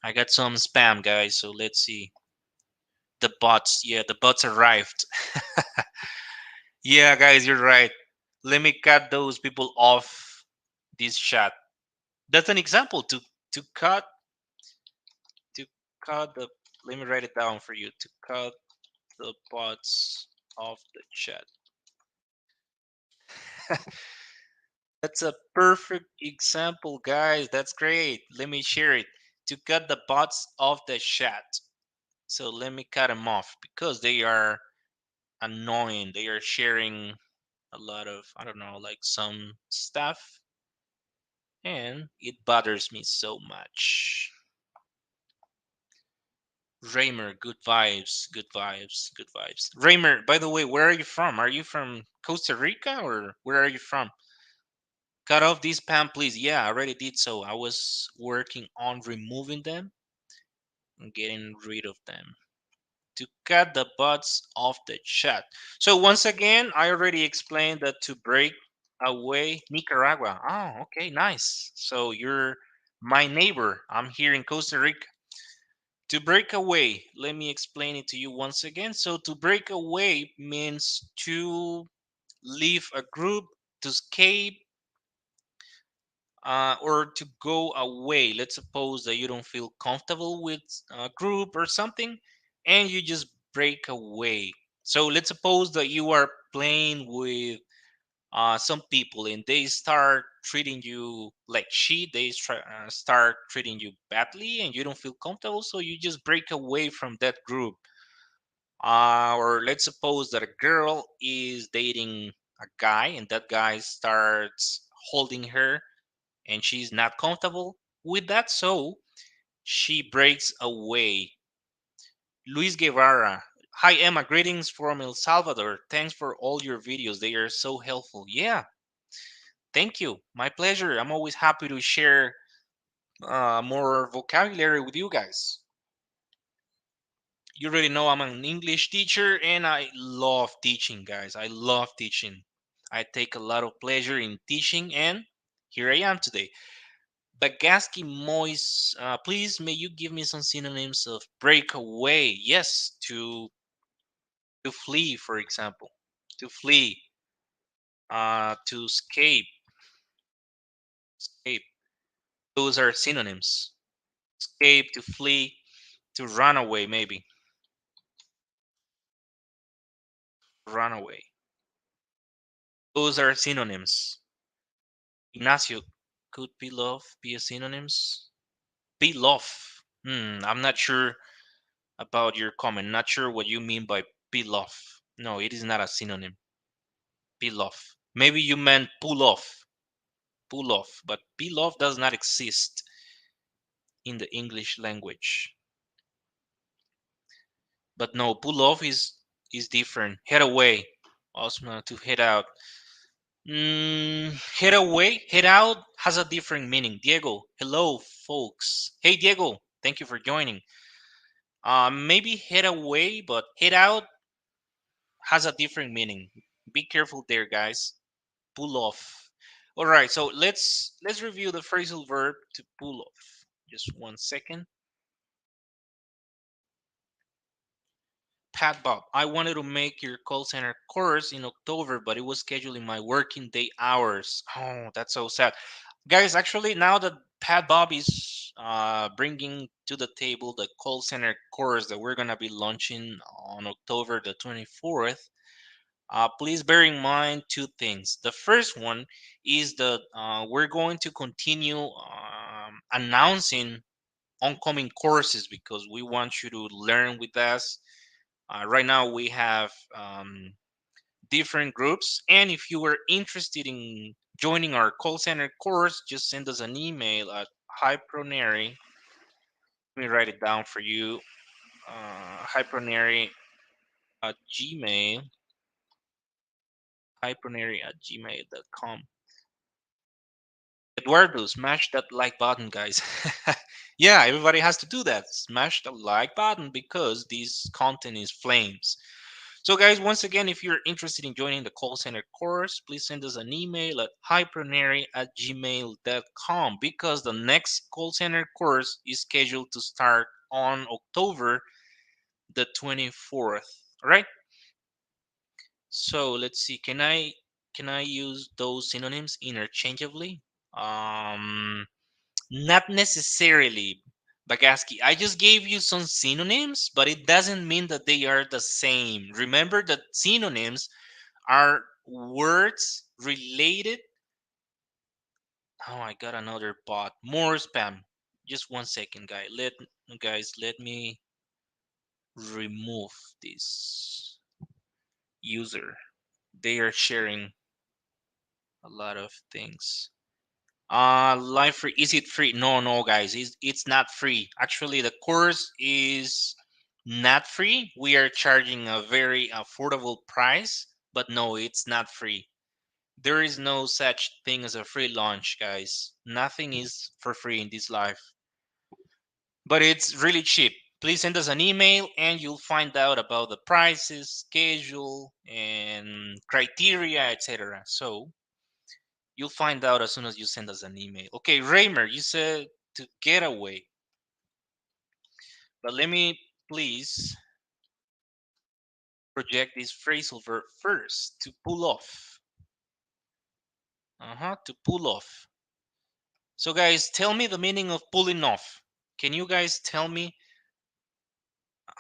I got some spam, guys, so let's see. The bots, yeah, the bots arrived. Yeah, guys, you're right. Let me cut those people off this chat. That's an example to cut to cut the. Let me write it down for you. To cut the bots off the chat. That's a perfect example, guys. That's great. Let me share it. To cut the bots off the chat. So let me cut them off because they are annoying. They are sharing a lot of, I don't know, like some stuff, and it bothers me so much. Raymer, good vibes, good vibes, good vibes. Raymer, by the way, where are you from? Are you from Costa Rica or where are you from? Cut off these spam, please. Yeah, I already did so. I was working on removing them and getting rid of them to cut the bots off the chat. So once again, I already explained that to break away Nicaragua. Oh, okay, nice. So you're my neighbor. I'm here in Costa Rica. To break away, let me explain it to you once again. So to break away means to leave a group, to escape, or to go away. Let's suppose that you don't feel comfortable with a group or something, and you just break away. So let's suppose that you are playing with some people and they start treating you like shit. They start treating you badly, and you don't feel comfortable, so you just break away from that group. Or let's suppose that a girl is dating a guy, and that guy starts holding her and she's not comfortable with that, so she breaks away. Luis Guevara. Hi, Emma. Greetings from El Salvador. Thanks for all your videos. They are so helpful. Yeah, thank you. My pleasure. I'm always happy to share more vocabulary with you guys. You already know I'm an English teacher and I love teaching, guys. I love teaching. I take a lot of pleasure in teaching, and here I am today. Bagaski Moist, please may you give me some synonyms of break away? Yes, to flee, for example, to flee, to escape, escape. Those are synonyms. Escape, to flee, to run away, maybe run away. Those are synonyms. Ignacio, could beloved be a synonyms? Beloved. I'm not sure about your comment. Not sure what you mean by beloved. No, it is not a synonym. Peel off. Maybe you meant pull off, but peel off does not exist in the English language. But no, pull off is different. Head away, also to head out. Head away, head out has a different meaning. Diego, hello, folks. Hey, Diego, thank you for joining. Maybe head away, but head out has a different meaning. Be careful there, guys. pull off. All right, so let's review the phrasal verb to pull off. Just 1 second. Pat Bob, I wanted to make your call center course in October, but it was scheduled in my working day hours. Oh, that's so sad. Guys, actually, now that Pat Bob is bringing to the table the call center course that we're going to be launching on October the 24th, please bear in mind two things. The first one is that we're going to continue announcing oncoming courses because we want you to learn with us. Right now, we have different groups, and if you were interested in joining our call center course, just send us an email at hypronary. Let me write it down for you. Hypronary at gmail. Hypronary at gmail.com. Eduardo, smash that like button, guys. Yeah, everybody has to do that. Smash the like button because this content is flames. So, guys, once again, if you're interested in joining the call center course, please send us an email at hypronary@gmail.com because the next call center course is scheduled to start on October the 24th. All right. So let's see. Can I use those synonyms interchangeably? Not necessarily, Bagaski. I just gave you some synonyms, but it doesn't mean that they are the same. Remember that synonyms are words related. Oh, I got another bot. More spam. Just 1 second, guys. Let me remove this user. They are sharing a lot of things. Live free. Is it free? No, no, guys. It's not free. Actually, the course is not free. We are charging a very affordable price, but no, it's not free. There is no such thing as a free launch, guys. Nothing is for free in this life. But it's really cheap. Please send us an email and you'll find out about the prices, schedule, and criteria, etc. So you'll find out as soon as you send us an email. Okay, Raymer, you said to get away. But let me please project this phrasal verb first to pull off. To pull off. So, guys, tell me the meaning of pulling off. Can you guys tell me?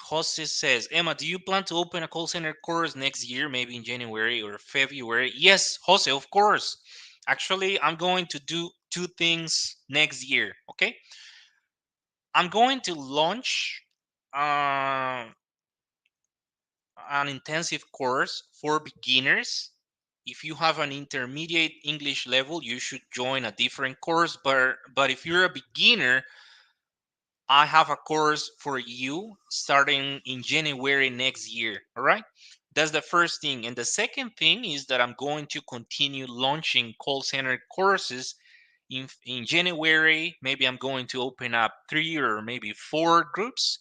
Jose says, Emma, do you plan to open a call center course next year, maybe in January or February? Yes, Jose, of course. Actually, I'm going to do two things next year. Okay. I'm going to launch uh, an intensive course for beginners. If you have an intermediate English level, you should join a different course. But if you're a beginner, I have a course for you starting in January next year. All right. That's the first thing. And the second thing is that I'm going to continue launching call center courses in January. Maybe I'm going to open up 3 or maybe 4 groups.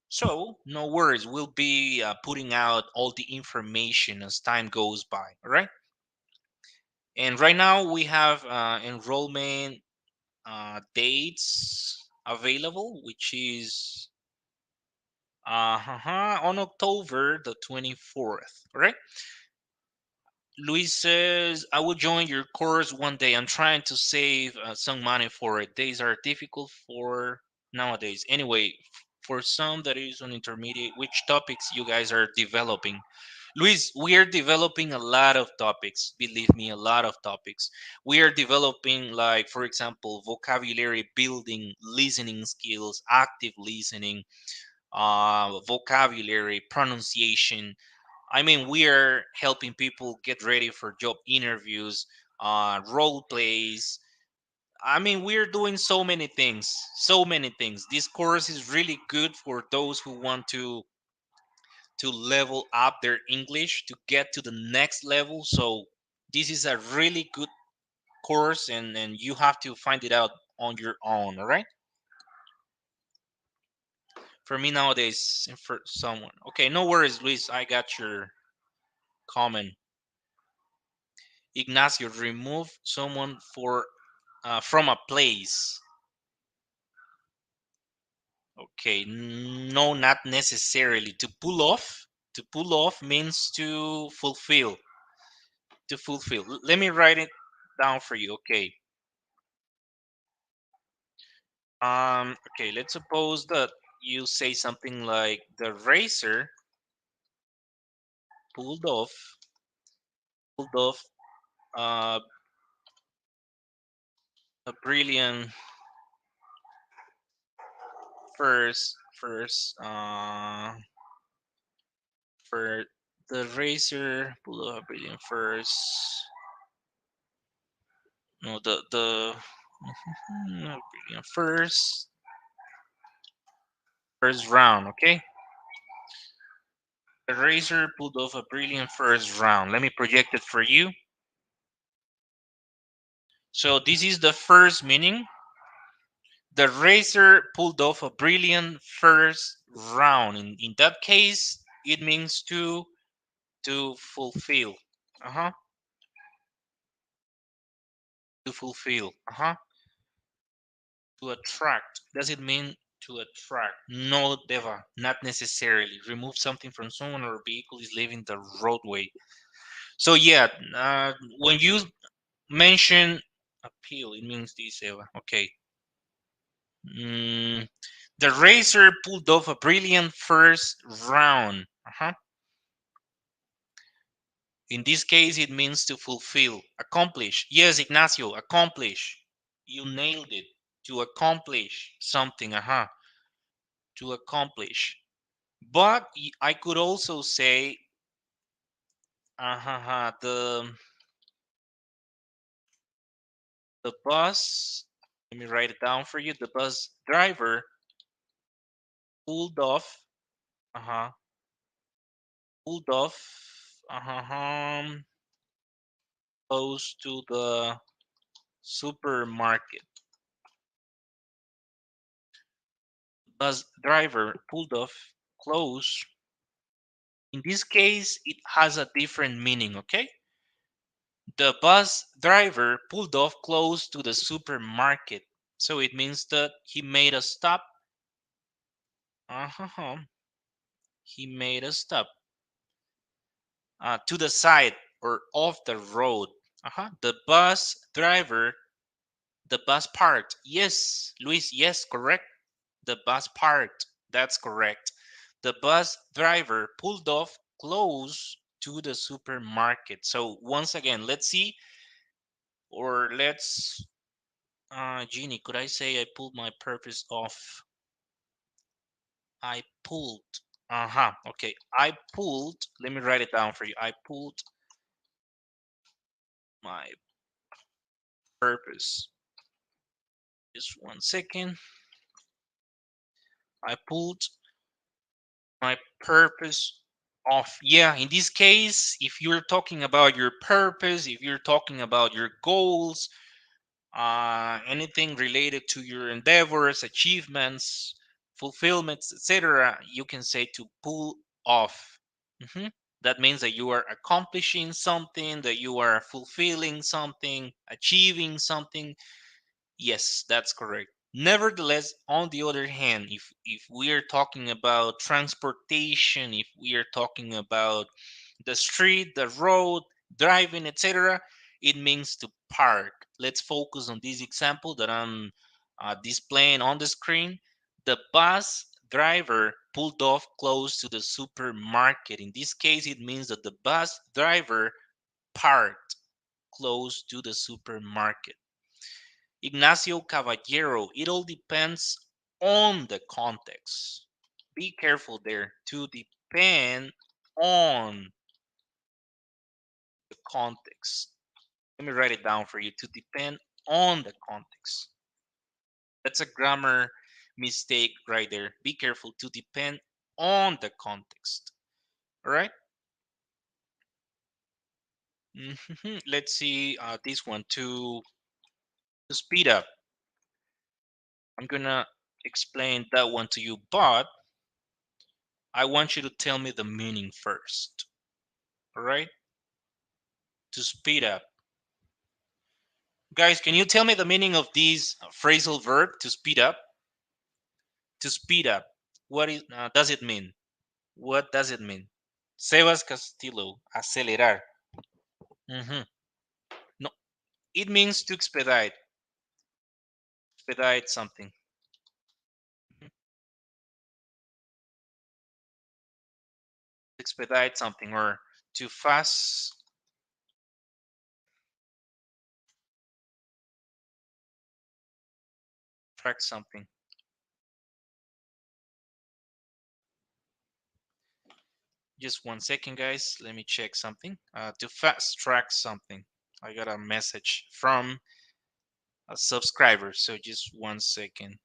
So no worries. We'll be putting out all the information as time goes by. All right. And right now we have enrollment dates available, which is on October the 24th. All right. Luis says, I will join your course one day. I'm trying to save some money for it. Days are difficult for nowadays. Anyway, for some that is on intermediate, which topics you guys are developing? Luis, we are developing a lot of topics. Believe me, a lot of topics. We are developing, like, for example, vocabulary building, listening skills, active listening, vocabulary, pronunciation. I mean, we are helping people get ready for job interviews, role plays. I mean, we're doing so many things, so many things. This course is really good for those who want to level up their English to get to the next level. So this is a really good course, and you have to find it out on your own. All right. For me nowadays, and for someone. Okay, no worries, Luis. I got your comment. Ignacio, remove someone from a place. Okay, no, not necessarily. To pull off means to fulfill. To fulfill. Let me write it down for you. Okay. Okay, let's suppose that you say something like the razor pulled off pulled off uh, a brilliant first for the razor pulled off a brilliant first no the no, brilliant first round. Okay, the razor pulled off a brilliant first round. Let me project it for you. So this is the first meaning. The razor pulled off a brilliant first round. In that case, it means to fulfill. Uh-huh. To fulfill. Uh-huh. To attract. Does it mean to attract? No, Deva, not necessarily. Remove something from someone or vehicle is leaving the roadway. So yeah, when you mention appeal, it means this, Eva. Okay. Mm, the racer pulled off a brilliant first round. Uh-huh. In this case, it means to fulfill, accomplish. Yes, Ignacio, accomplish. You nailed it. To accomplish something. Uh-huh. To accomplish. But I could also say, uh-huh, the bus. Let me write it down for you. The bus driver pulled off. Uh-huh. Pulled off. Uh-huh. Close to the supermarket. Bus driver pulled off close. In this case, it has a different meaning, okay? The bus driver pulled off close to the supermarket. So it means that he made a stop. Uh-huh. He made a stop to the side or off the road. Uh-huh. The bus parked. Yes, Luis, yes, correct. The bus parked. That's correct. The bus driver pulled off close to the supermarket. So once again, let's see, or let's, Jeannie, could I say I pulled my purpose off? I pulled. Uh-huh. Okay. I pulled. Let me write it down for you. I pulled my purpose. Just one second. I pulled my purpose off. Yeah, in this case, if you're talking about your purpose, if you're talking about your goals, anything related to your endeavors, achievements, fulfillments, etc., you can say to pull off. Mhm. That means that you are accomplishing something, that you are fulfilling something, achieving something. Yes, that's correct. Nevertheless, on the other hand, if we are talking about transportation, if we are talking about the street, the road, driving, etc., it means to park. Let's focus on this example that I'm displaying on the screen. The bus driver pulled off close to the supermarket. In this case, it means that the bus driver parked close to the supermarket. Ignacio Caballero, it all depends on the context. Be careful there. To depend on the context. Let me write it down for you. To depend on the context. That's a grammar mistake right there. Be careful. To depend on the context. All right. Let's see this one. To speed up. I'm gonna explain that one to you, but I want you to tell me the meaning first. All right. To speed up. Guys, can you tell me the meaning of this phrasal verb to speed up? To speed up. What does it mean? What does it mean? Sebas Castillo, acelerar. Mhm. No, it means to expedite. Expedite something. Mhm. Expedite something or to fast track something. Just 1 second, guys. Let me check something. To fast track something. I got a message from a subscriber. So just 1 second.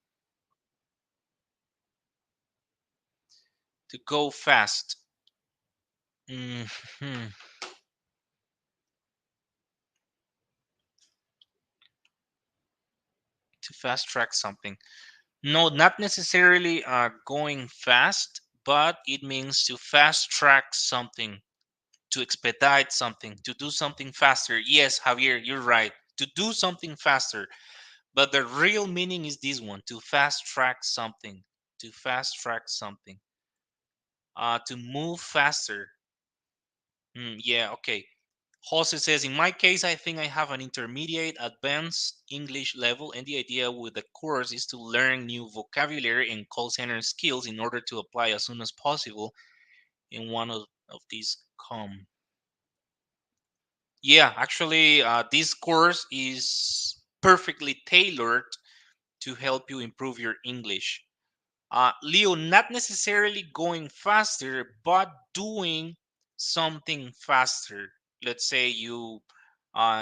To go fast. Mhm. To fast track something. No, not necessarily going fast, but it means to fast track something, to expedite something, to do something faster. Yes, Javier, you're right. To do something faster. But the real meaning is this one, to fast track something. To fast track something. To move faster. Yeah, okay. Jose says, in my case, I think I have an intermediate advanced English level, and the idea with the course is to learn new vocabulary and call center skills in order to apply as soon as possible in one of these com. Yeah, actually, this course is perfectly tailored to help you improve your English. Leo, not necessarily going faster, but doing something faster. Let's say you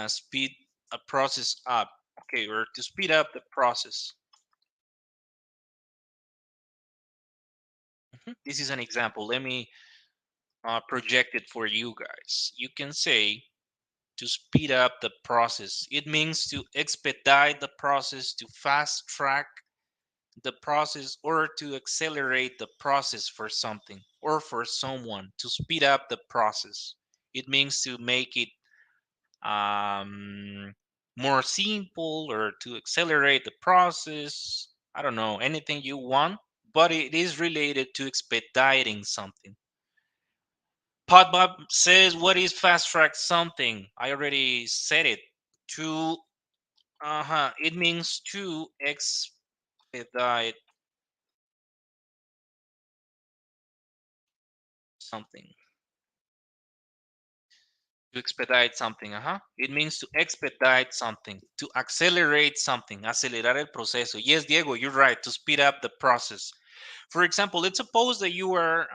speed a process up, okay, or to speed up the process. This is an example. Let me project it for you guys. You can say to speed up the process. It means to expedite the process, to fast track the process, or to accelerate the process for something or for someone, to speed up the process. It means to make it um, more simple or to accelerate the process. I don't know, anything you want, but it is related to expediting something. Podbob says, what is fast track something? I already said it. To, it means to expedite something. To expedite something, It means to expedite something, to accelerate something, acelerar el proceso. Yes, Diego, you're right, to speed up the process. For example, let's suppose that you are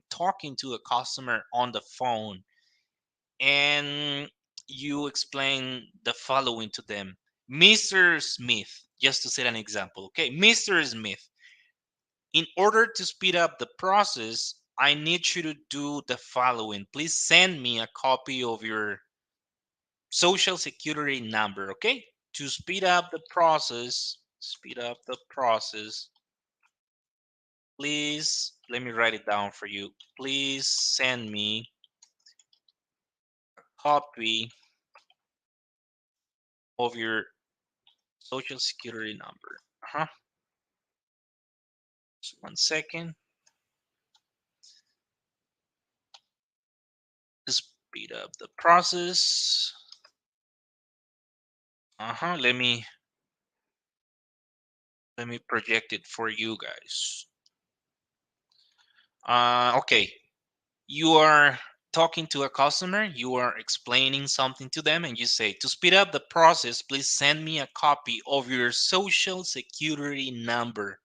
talking to a customer on the phone and you explain the following to them. Mr. Smith, just to set an example, okay? Mr. Smith, in order to speed up the process, I need you to do the following. Please send me a copy of your social security number, okay? To speed up the process, please, let me write it down for you. Please send me a copy of your social security number. Just 1 second. To speed up the process. Let me project it for you guys. Okay, you are talking to a customer, you are explaining something to them, and you say, to speed up the process, please send me a copy of your social security number.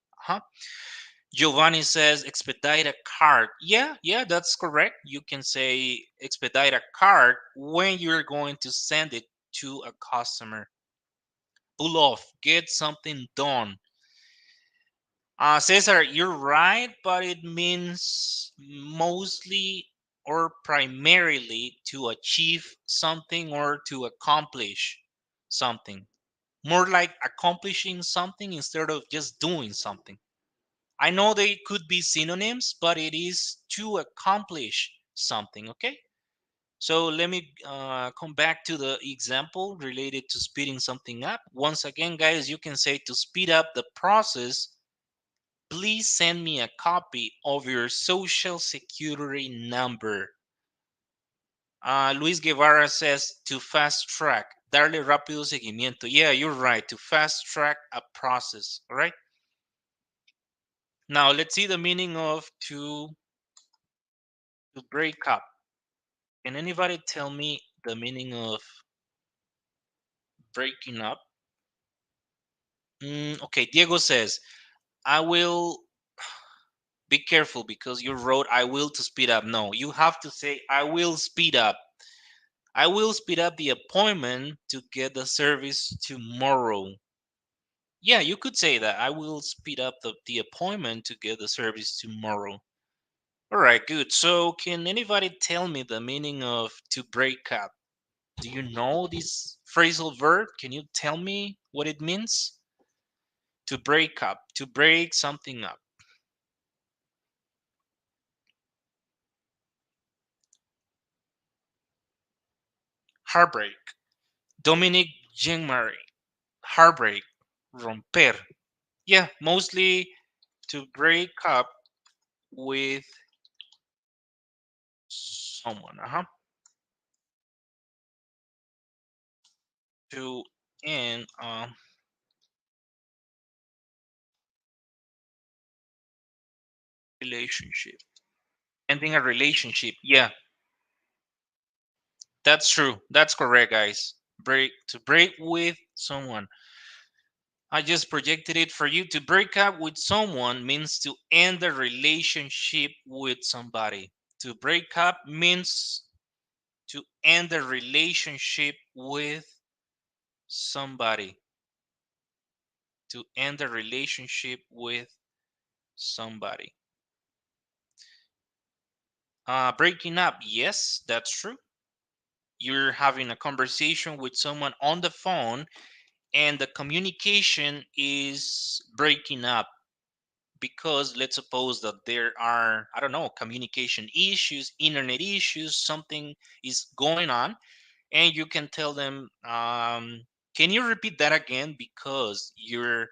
Giovanni says, expedite a card. Yeah, that's correct. You can say expedite a card when you're going to send it to a customer. Pull off, get something done. Cesar, you're right, but it means mostly or primarily to achieve something or to accomplish something. More like accomplishing something instead of just doing something. I know they could be synonyms, but it is to accomplish something, okay? So let me come back to the example related to speeding something up. Once again, guys, you can say to speed up the process, please send me a copy of your social security number. Luis Guevara says to fast track, darle rápido seguimiento. Yeah, you're right, to fast track a process. All right. Now let's see the meaning of to break up. Can anybody tell me the meaning of breaking up? Okay, Diego says, I will be careful because you wrote I will to speed up. No, you have to say I will speed up. I will speed up the appointment to get the service tomorrow. Yeah, you could say that. I will speed up the appointment to get the service tomorrow. All right, good. So, can anybody tell me the meaning of to break up? Do you know this phrasal verb? Can you tell me what it means? To break up, to break something up. Heartbreak. Dominic Jean-Marie. Heartbreak. Romper. Yeah, mostly to break up with someone. To end a relationship. Ending a relationship. Yeah, that's true. That's correct, guys. Break with someone. I just projected it for you. To break up with someone means to end a relationship with somebody. To break up means to end a relationship with somebody. To end a relationship with somebody. Breaking up, yes, that's true. You're having a conversation with someone on the phone and the communication is breaking up because let's suppose that there are, I don't know, communication issues, internet issues, something is going on, and you can tell them, can you repeat that again because you're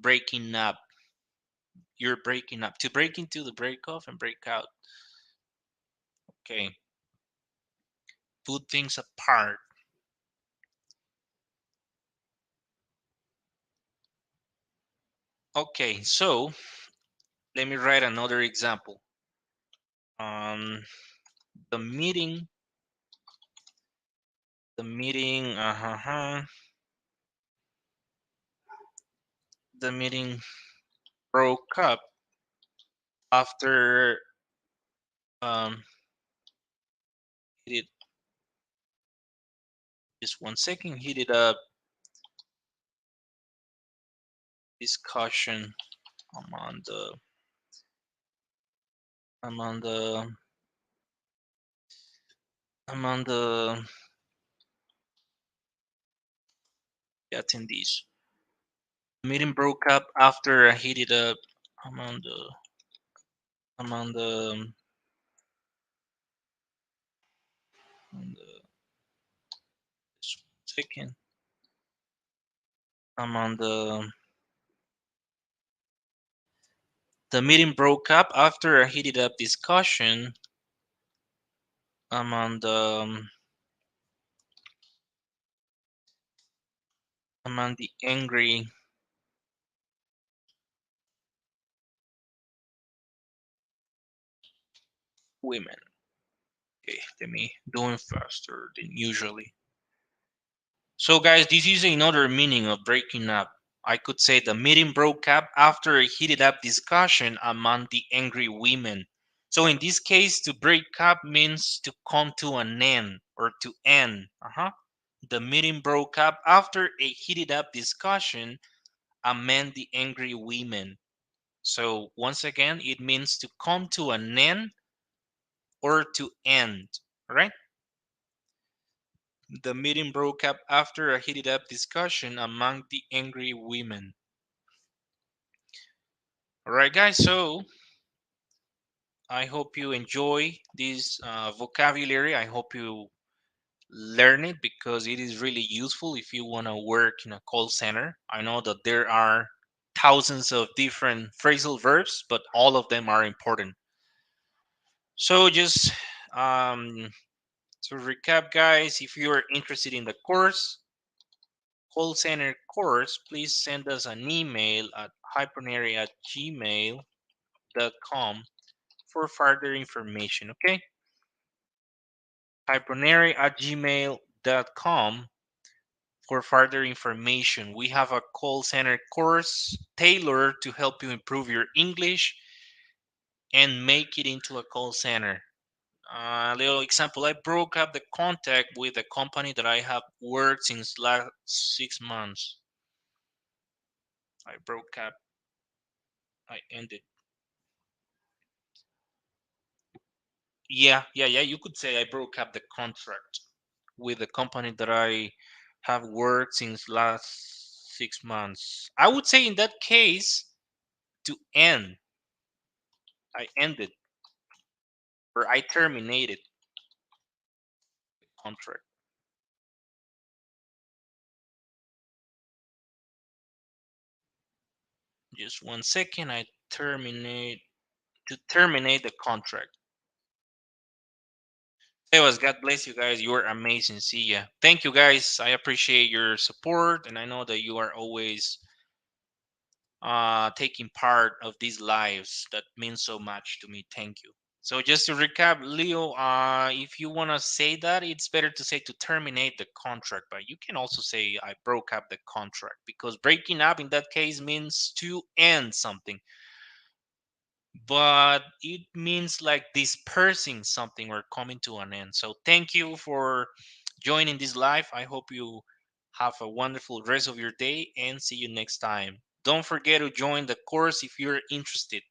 breaking up. You're breaking up. To break into, the break off, and break out. Okay, put things apart. Okay, so let me write another example. The meeting, the meeting broke up after he did just 1 second. He did a discussion among the among the among the attendees. The meeting broke up after a heated up among the among the just 1 second among the meeting broke up after a heated up discussion among the angry women. Okay, let me doing faster than usually. So guys, this is another meaning of breaking up. I could say the meeting broke up after a heated up discussion among the angry women. So in this case, to break up means to come to an end or to end. The meeting broke up after a heated up discussion among the angry women. So once again, it means to come to an end or to end. All right? The meeting broke up after a heated up discussion among the angry women. All right, guys. So I hope you enjoy this vocabulary. I hope you learn it because it is really useful if you want to work in a call center. I know that there are thousands of different phrasal verbs, but all of them are important. So just um, to recap, guys, if you are interested in the course, call center course, please send us an email at hypernary@gmail.com for further information. Okay, hypernary@gmail.com for further information. We have a call center course tailored to help you improve your English and make it into a call center. A little example, I broke up the contact with a company that I have worked since last 6 months. I broke up, I ended. Yeah, you could say I broke up the contract with the company that I have worked since last 6 months. I would say in that case to end. I ended or I terminated the contract. Just 1 second. I terminate to terminate the contract. Anyways, God bless you guys. You are amazing. See ya. Thank you guys. I appreciate your support, and I know that you are always taking part of these lives. That means so much to me. Thank you. So just to recap, Leo, if you want to say that, it's better to say to terminate the contract, but you can also say I broke up the contract because breaking up in that case means to end something, but it means like dispersing something or coming to an end. So thank you for joining this live. I hope you have a wonderful rest of your day and see you next time. Don't forget to join the course if you're interested.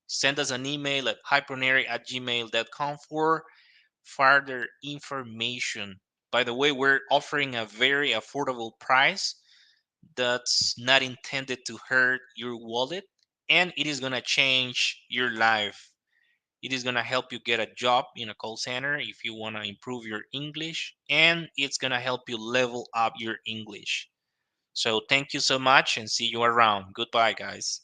Send us an email at hypernary@gmail.com for further information. By the way, we're offering a very affordable price that's not intended to hurt your wallet, and it is going to change your life. It is going to help you get a job in a call center if you want to improve your English, and it's going to help you level up your English. So, thank you so much and see you around. Goodbye, guys.